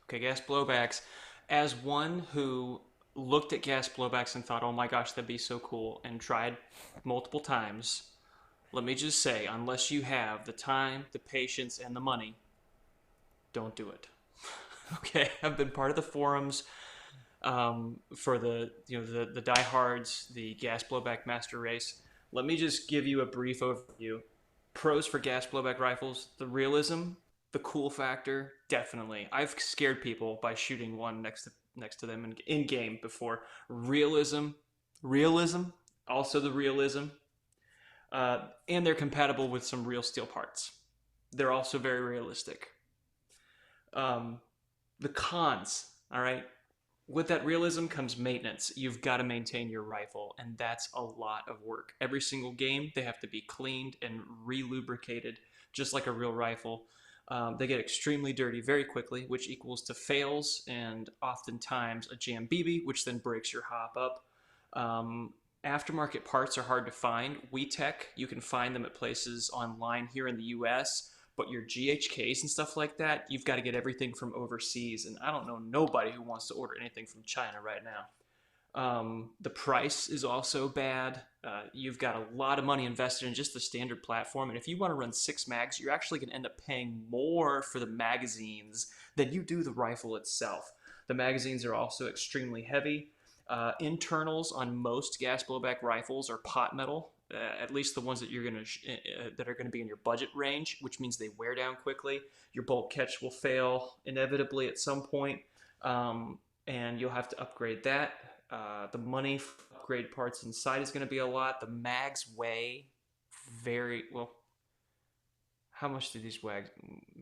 Okay, gas blowbacks. As one who looked at gas blowbacks and thought, oh my gosh, that'd be so cool, and tried multiple times, let me just say, unless you have the time, the patience, and the money, don't do it. Okay, I've been part of the forums for the diehards, the gas blowback master race. Let me just give you a brief overview. Pros for gas blowback rifles: the realism, the cool factor, definitely. I've scared people by shooting one next to them in game before. Realism, also the realism, and they're compatible with some real steel parts. They're also very realistic. Um, the cons, all right. With that realism comes maintenance. You've got to maintain your rifle, and that's a lot of work. Every single game, they have to be cleaned and re-lubricated, just like a real rifle. They get extremely dirty very quickly, which equals to fails and oftentimes a jam BB, which then breaks your hop up. Aftermarket parts are hard to find. WeTech, you can find them at places online here in the US, but your GHKs and stuff like that, you've got to get everything from overseas. And I don't know nobody who wants to order anything from China right now. The price is also bad. You've got a lot of money invested in just the standard platform. And if you want to run 6 mags, you're actually going to end up paying more for the magazines than you do the rifle itself. The magazines are also extremely heavy. Internals on most gas blowback rifles are pot metal. At least the ones that that are going to be in your budget range, which means they wear down quickly. Your bolt catch will fail inevitably at some point, and you'll have to upgrade that. The money for upgrade parts inside is going to be a lot. The mags weigh very well. How much do these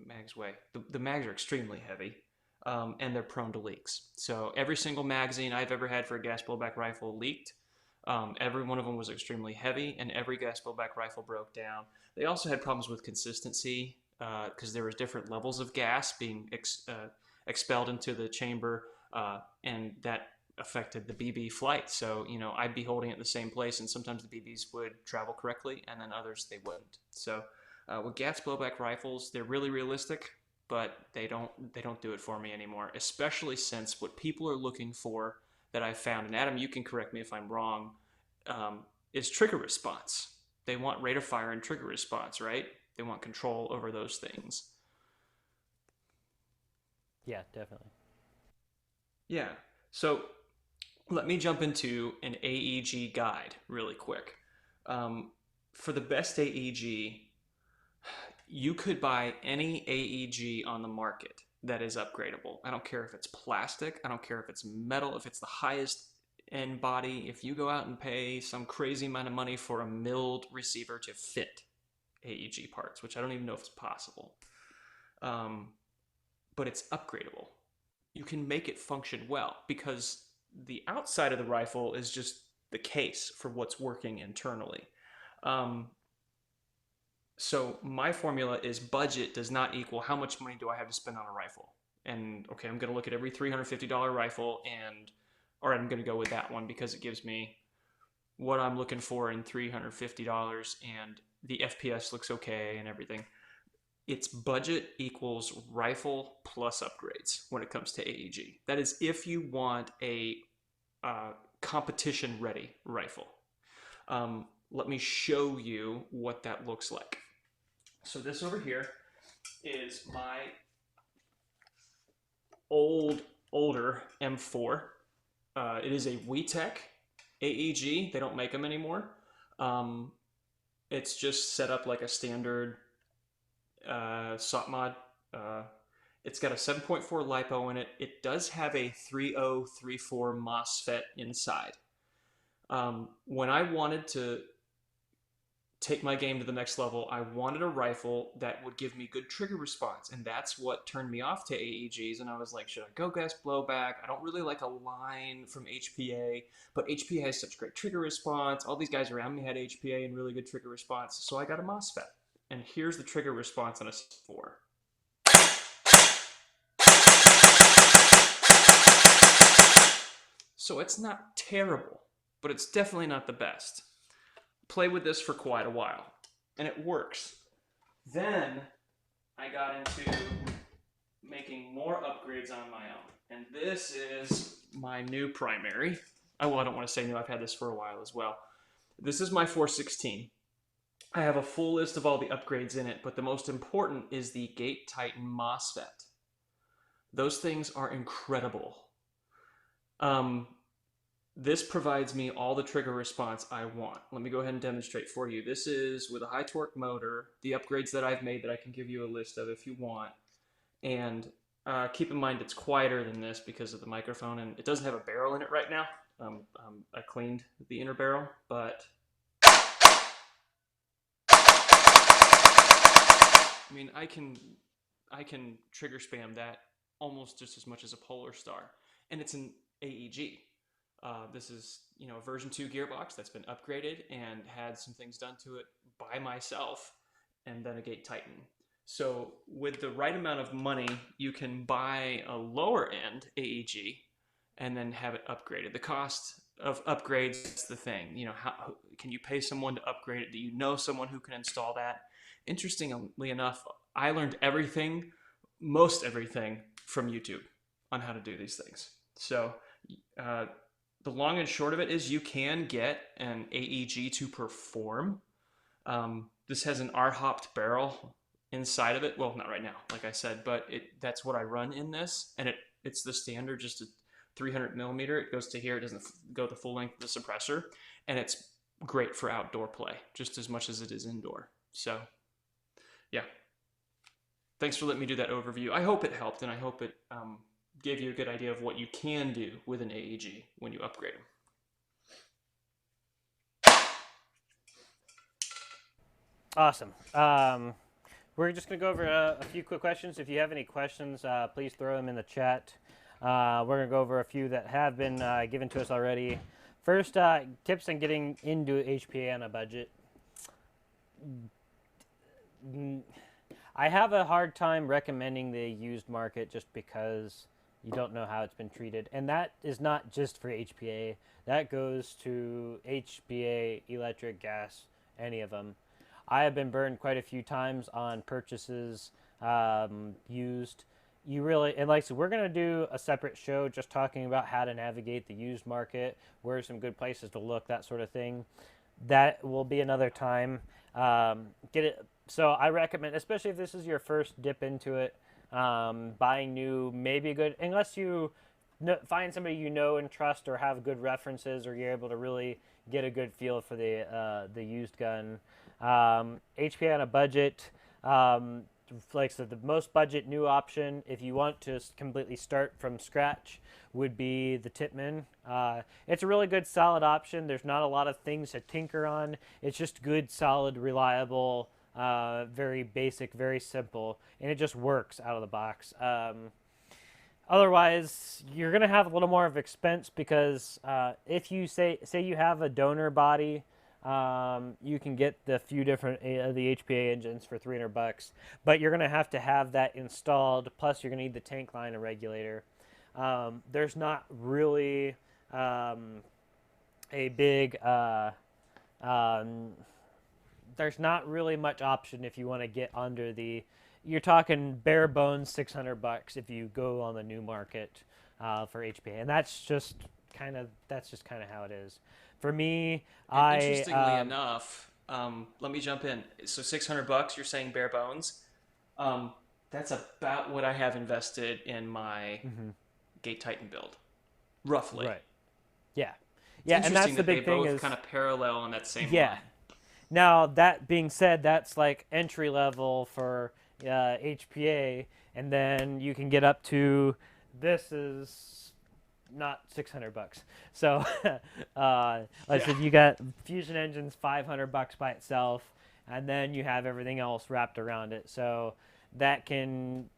mags weigh? The mags are extremely heavy, and they're prone to leaks. So every single magazine I've ever had for a gas blowback rifle leaked. Every one of them was extremely heavy, and every gas blowback rifle broke down. They also had problems with consistency because there was different levels of gas being expelled into the chamber, and that affected the BB flight. So, you know, I'd be holding it in the same place, and sometimes the BBs would travel correctly, and then others they wouldn't. So, with gas blowback rifles, they're really realistic, but they don't do it for me anymore. Especially since what people are looking for, that I've found, and Adam, you can correct me if I'm wrong, is trigger response. They want rate of fire and trigger response, right? They want control over those things. Yeah, definitely. Yeah. So let me jump into an AEG guide really quick. For the best AEG, you could buy any AEG on the market that is upgradable. I don't care if it's plastic, I don't care if it's metal, if it's the highest end body. If you go out and pay some crazy amount of money for a milled receiver to fit AEG parts, which I don't even know if it's possible, but it's upgradable. You can make it function well because the outside of the rifle is just the case for what's working internally. So my formula is budget does not equal how much money do I have to spend on a rifle. And okay, I'm going to look at every $350 rifle or I'm going to go with that one because it gives me what I'm looking for in $350 and the FPS looks okay and everything. It's budget equals rifle plus upgrades when it comes to AEG. That is if you want a competition ready rifle. Let me show you what that looks like. So this over here is my older M4. It is a WeTech AEG. They don't make them anymore. It's just set up like a standard SOT mod. It's got a 7.4 LiPo in it. It does have a 3034 MOSFET inside. When I wanted to take my game to the next level, I wanted a rifle that would give me good trigger response, and that's what turned me off to AEGs. And I was like, should I go gas blowback? I don't really like a line from HPA, but HPA has such great trigger response. All these guys around me had HPA and really good trigger response, so I got a MOSFET. And here's the trigger response on a 4. So it's not terrible, but it's definitely not the best. Play with this for quite a while, and it works. Then I got into making more upgrades on my own, and this is my new primary. Well, I don't want to say new, I've had this for a while as well. This is my 416. I have a full list of all the upgrades in it, but the most important is the Gate Titan MOSFET. Those things are incredible. This provides me all the trigger response I want. Let me go ahead and demonstrate for you. This is with a high torque motor, the upgrades that I've made that I can give you a list of if you want. And keep in mind it's quieter than this because of the microphone, and it doesn't have a barrel in it right now. I cleaned the inner barrel, but I mean, I can trigger spam that almost just as much as a Polar Star, and it's an AEG. This is, a version 2 gearbox that's been upgraded and had some things done to it by myself, and then a Gate Titan. So with the right amount of money, you can buy a lower end AEG and then have it upgraded. The cost of upgrades is the thing. How can you pay someone to upgrade it? Do you know someone who can install that? Interestingly enough, I learned most everything from YouTube on how to do these things. So the long and short of it is you can get an AEG to perform. This has an R-hopped barrel inside of it. Well, not right now, like I said, but that's what I run in this, and it's the standard, just a 300 millimeter. It goes to here. It doesn't go the full length of the suppressor, and it's great for outdoor play just as much as it is indoor. So, yeah. Thanks for letting me do that overview. I hope it helped, and I hope it gave you a good idea of what you can do with an AEG when you upgrade them. Awesome. We're just going to go over a few quick questions. If you have any questions, please throw them in the chat. We're going to go over a few that have been given to us already. First, tips on getting into HPA on a budget. I have a hard time recommending the used market just because you don't know how it's been treated. And that is not just for HPA. That goes to HPA, electric, gas, any of them. I have been burned quite a few times on purchases used. And like I said, we're going to do a separate show just talking about how to navigate the used market, where are some good places to look, that sort of thing. That will be another time. Get it. So I recommend, especially if this is your first dip into it, buying new, maybe a good, unless you find somebody you know and trust or have good references, or you're able to really get a good feel for the used gun. HPA on a budget, like I said, the most budget new option, if you want to completely start from scratch, would be the Tippmann. It's a really good, solid option. There's not a lot of things to tinker on. It's just good, solid, reliable, very basic, very simple, and it just works out of the box. Otherwise, you're going to have a little more of expense because if you say you have a donor body, you can get the few different the HPA engines for $300, but you're going to have that installed. Plus, you're going to need the tank line and regulator. There's not really a big there's not really much option if you want to get under the. You're talking bare bones $600 if you go on the new market for HPA, and that's just kind of how it is. For me, Interestingly enough, let me jump in. So $600, you're saying bare bones. That's about what I have invested in my Gate Titan build, roughly. Right. Yeah. It's And that's the big they thing both is kind of parallel on that same yeah. line. Now that being said, that's like entry level for HPA, and then you can get up to this is not $600. So like I said, you got fusion engines $500 by itself, and then you have everything else wrapped around it. So that can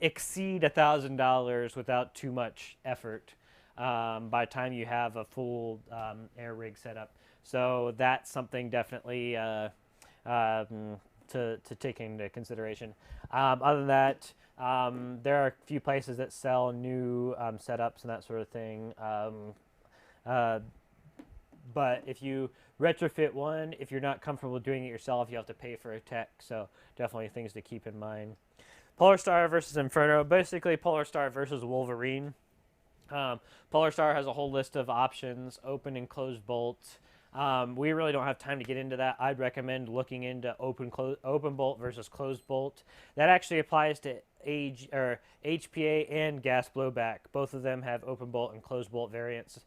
exceed $1,000 without too much effort by the time you have a full air rig setup. So that's something definitely to take into consideration. Other than that, there are a few places that sell new setups and that sort of thing. But if you retrofit one, if you're not comfortable doing it yourself, you have to pay for a tech. So definitely things to keep in mind. Polar Star versus Inferno. Basically, Polar Star versus Wolverine. Polar Star has a whole list of options, open and closed bolts. We really don't have time to get into that. I'd recommend looking into open bolt versus closed bolt. That actually applies to AEG, or HPA and gas blowback. Both of them have open bolt and closed bolt variants.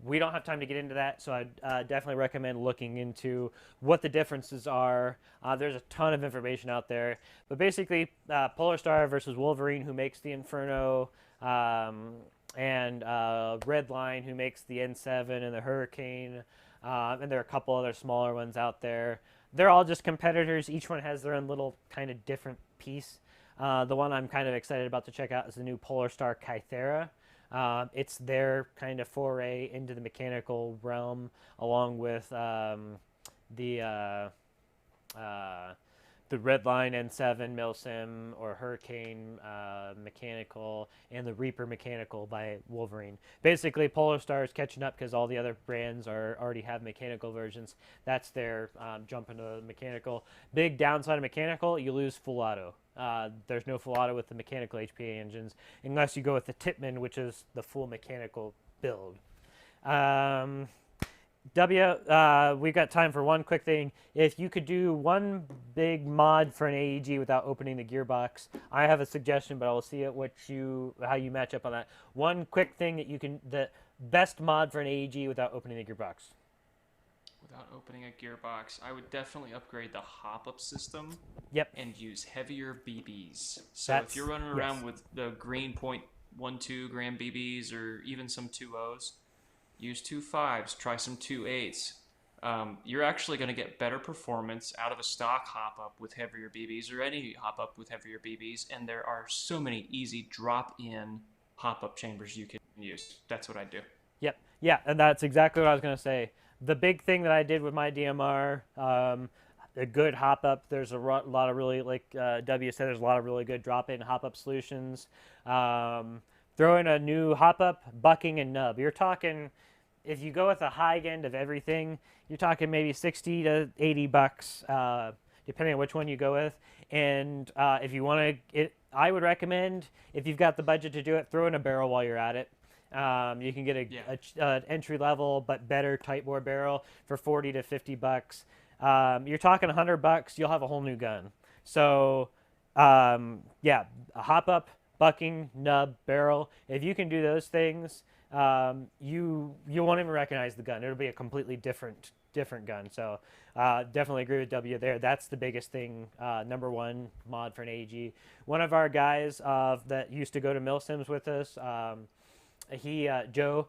We don't have time to get into that, so I definitely recommend looking into what the differences are. There's a ton of information out there, but basically, Polar Star versus Wolverine, who makes the Inferno, and Redline, who makes the N7 and the Hurricane, and there are a couple other smaller ones out there. They're all just competitors. Each one has their own little kind of different piece. The one I'm kind of excited about to check out is the new Polar Star Kythera. It's their kind of foray into the mechanical realm, along with the Redline N7 Milsim or Hurricane mechanical, and the Reaper mechanical by Wolverine. Basically, Polar Star is catching up because all the other brands already have mechanical versions. That's their jump into the mechanical. Big downside of mechanical, you lose full auto. There's no full auto with the mechanical HPA engines unless you go with the Tippmann, which is the full mechanical build. We've got time for one quick thing. If you could do one big mod for an AEG without opening the gearbox, I have a suggestion, but I will see how you match up on that. One quick thing the best mod for an AEG without opening the gearbox. Without opening a gearbox, I would definitely upgrade the hop-up system. Yep. And use heavier BBs. So if you're running around with the green .12 gram BBs or even some 2.0s, use 2.5s, try some 2.8s. You're actually going to get better performance out of a stock hop-up with heavier BBs or any hop-up with heavier BBs, and there are so many easy drop-in hop-up chambers you can use. That's what I do. Yep. Yeah, and that's exactly what I was going to say. The big thing that I did with my DMR, a good hop-up, there's a lot of really, like W said, there's a lot of really good drop-in hop-up solutions. Throw in a new hop-up, bucking, and nub. You're talking, if you go with the high end of everything, you're talking maybe 60 to 80 bucks, depending on which one you go with. And if you want to, I would recommend, if you've got the budget to do it, throw in a barrel while you're at it. You can get an entry level but better tight bore barrel for 40 to 50 bucks. You're talking 100 bucks, you'll have a whole new gun. So, yeah, a hop up, bucking, nub, barrel. If you can do those things, you won't even recognize the gun. It'll be a completely different gun. So, definitely agree with W there. That's the biggest thing. Number one mod for an AEG. One of our guys that used to go to Milsims with us, Joe,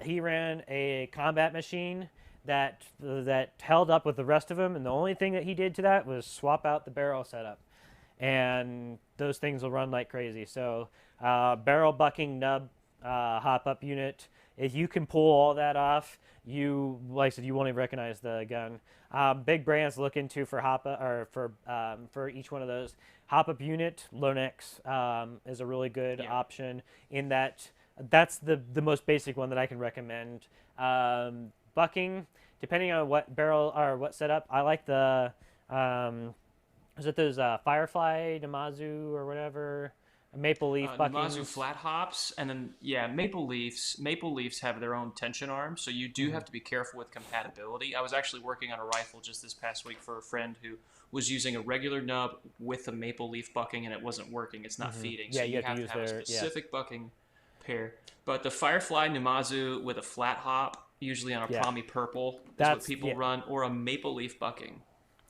he ran a combat machine that held up with the rest of them, and the only thing that he did to that was swap out the barrel setup, and those things will run like crazy. So barrel, bucking, nub, hop up unit, if you can pull all that off, like I said, you won't even recognize the gun. Big brands to look into for for each one of those. Hop up unit, Lonex is a really good option in that. That's the most basic one that I can recommend. Bucking, depending on what barrel or what setup, I like the, is it those Firefly, Namazu, or whatever, Maple Leaf buckings? Namazu flat hops, and then, Maple Leafs have their own tension arms, so you do have to be careful with compatibility. I was actually working on a rifle just this past week for a friend who was using a regular nub with a Maple Leaf bucking, and it wasn't working. It's not feeding, so you have to have a specific bucking pair. But the Firefly Namazu with a flat hop, usually on a Promi Purple, is what people run, or a Maple Leaf bucking.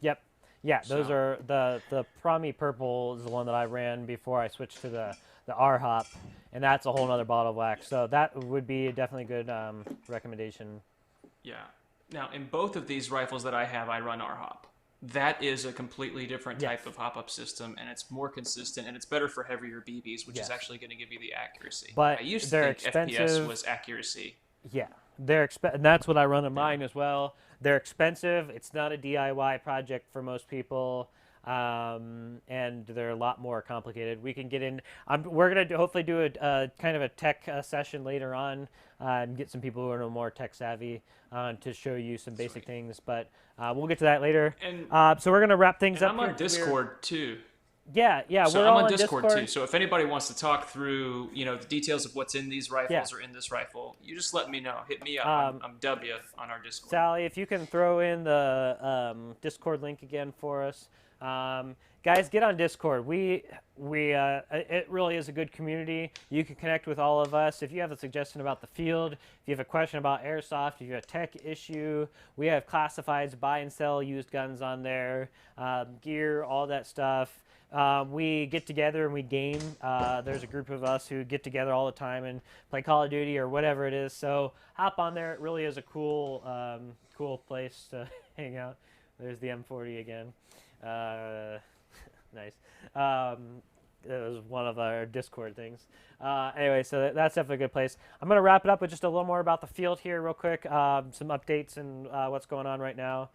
Yep. Yeah, those are the Promi Purple is the one that I ran before I switched to the R hop, and that's a whole nother bottle of wax. So that would be definitely a good recommendation. Yeah. Now, in both of these rifles that I have, I run R hop. That is a completely different type of hop-up system, and it's more consistent, and it's better for heavier BBs, which is actually going to give you the accuracy. But I used to think FPS was accuracy. Yeah, and that's what I run in mine as well. They're expensive. It's not a DIY project for most people, and they're a lot more complicated. We can get in. We're going to hopefully do a kind of a tech session later on and get some people who are more tech savvy to show you some basic things. But we'll get to that later. And, so we're going to wrap things up. I'm on Discord too. Yeah, so I'm on Discord too. So if anybody wants to talk through, the details of what's in these rifles or in this rifle, you just let me know. Hit me up. I'm W on our Discord. Sally, if you can throw in the Discord link again for us, Guys, get on Discord. It really is a good community. You can connect with all of us. If you have a suggestion about the field, if you have a question about airsoft, if you have a tech issue, we have classifieds, buy and sell used guns on there, gear, all that stuff. We get together and we game. There's a group of us who get together all the time and play Call of Duty or whatever it is. So hop on there. It really is a cool place to hang out. There's the M40 again. Nice. It was one of our Discord things. Anyway, so that's definitely a good place. I'm going to wrap it up with just a little more about the field here real quick. Some updates and what's going on right now.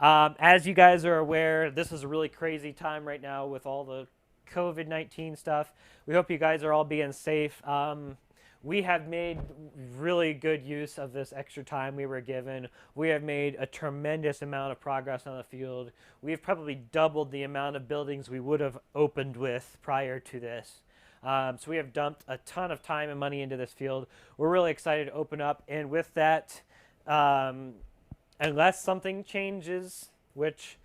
As you guys are aware, this is a really crazy time right now with all the COVID-19 stuff. We hope you guys are all being safe. We have made really good use of this extra time we were given. We have made a tremendous amount of progress on the field. We've probably doubled the amount of buildings we would have opened with prior to this. So we have dumped a ton of time and money into this field. We're really excited to open up. And with that, unless something changes, which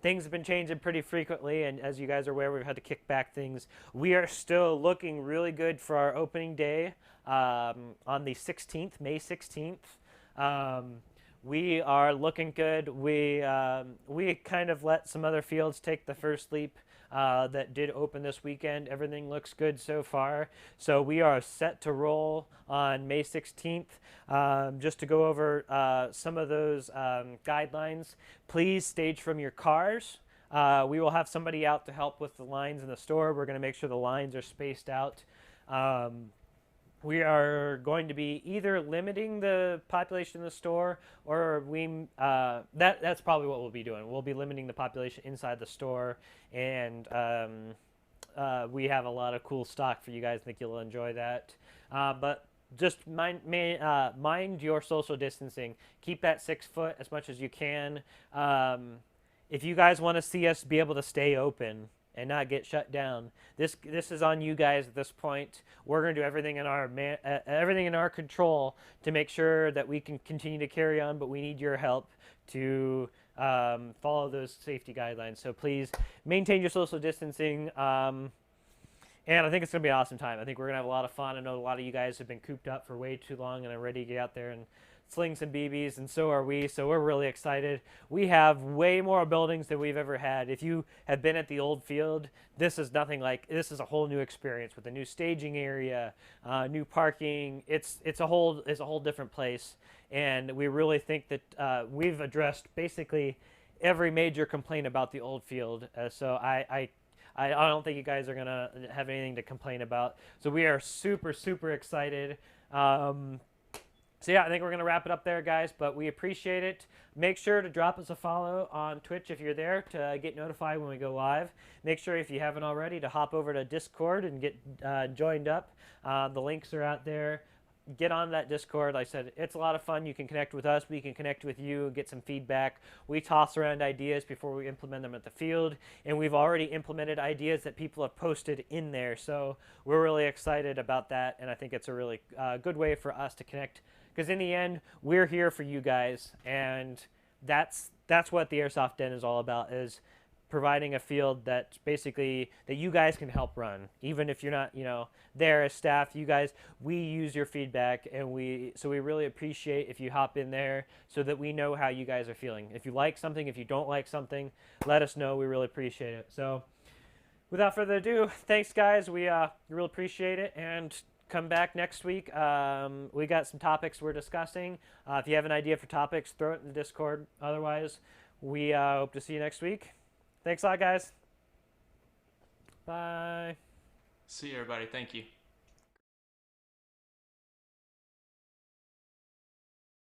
things have been changing pretty frequently, and as you guys are aware, we've had to kick back things. We are still looking really good for our opening day on the 16th, May 16th. We are looking good. We kind of let some other fields take the first leap that did open this weekend. Everything looks good so far. So we are set to roll on May 16th. Just to go over some of those guidelines, please stage from your cars. We will have somebody out to help with the lines in the store. We're going to make sure the lines are spaced out. We are going to be either limiting the population in the store, or that's probably what we'll be doing. We'll be limiting the population inside the store, and we have a lot of cool stock for you guys. I think you'll enjoy that. But just mind your social distancing. Keep that 6 foot as much as you can. If you guys want to see us be able to stay open and not get shut down, this is on you guys at this point. We're going to do everything in our control to make sure that we can continue to carry on, but we need your help to follow those safety guidelines. So please maintain your social distancing. And I think it's going to be an awesome time. I think we're going to have a lot of fun. I know a lot of you guys have been cooped up for way too long and are ready to get out there and sling some BBs, and so are we. So we're really excited. We have way more buildings than we've ever had. If you have been at the old field, this is nothing like, this is a whole new experience with a new staging area, new parking. It's a whole different place. And we really think that we've addressed basically every major complaint about the old field. So I don't think you guys are going to have anything to complain about. So we are super, super excited. So yeah, I think we're going to wrap it up there, guys, but we appreciate it. Make sure to drop us a follow on Twitch if you're there to get notified when we go live. Make sure, if you haven't already, to hop over to Discord and get joined up. The links are out there. Get on that Discord. Like I said, it's a lot of fun. You can connect with us. We can connect with you, get some feedback. We toss around ideas before we implement them at the field, and we've already implemented ideas that people have posted in there. So we're really excited about that, and I think it's a really good way for us to connect, because in the end, we're here for you guys, and that's what the Airsoft Den is all about, is providing a field that basically that you guys can help run. Even if you're not, there as staff, you guys, we use your feedback, and we really appreciate if you hop in there so that we know how you guys are feeling. If you like something, if you don't like something, let us know. We really appreciate it. So without further ado, thanks guys. We really appreciate it, and come back next week. We got some topics we're discussing. If you have an idea for topics, throw it in the Discord. Otherwise, we hope to see you next week. Thanks a lot, guys. Bye. See you, everybody. Thank you.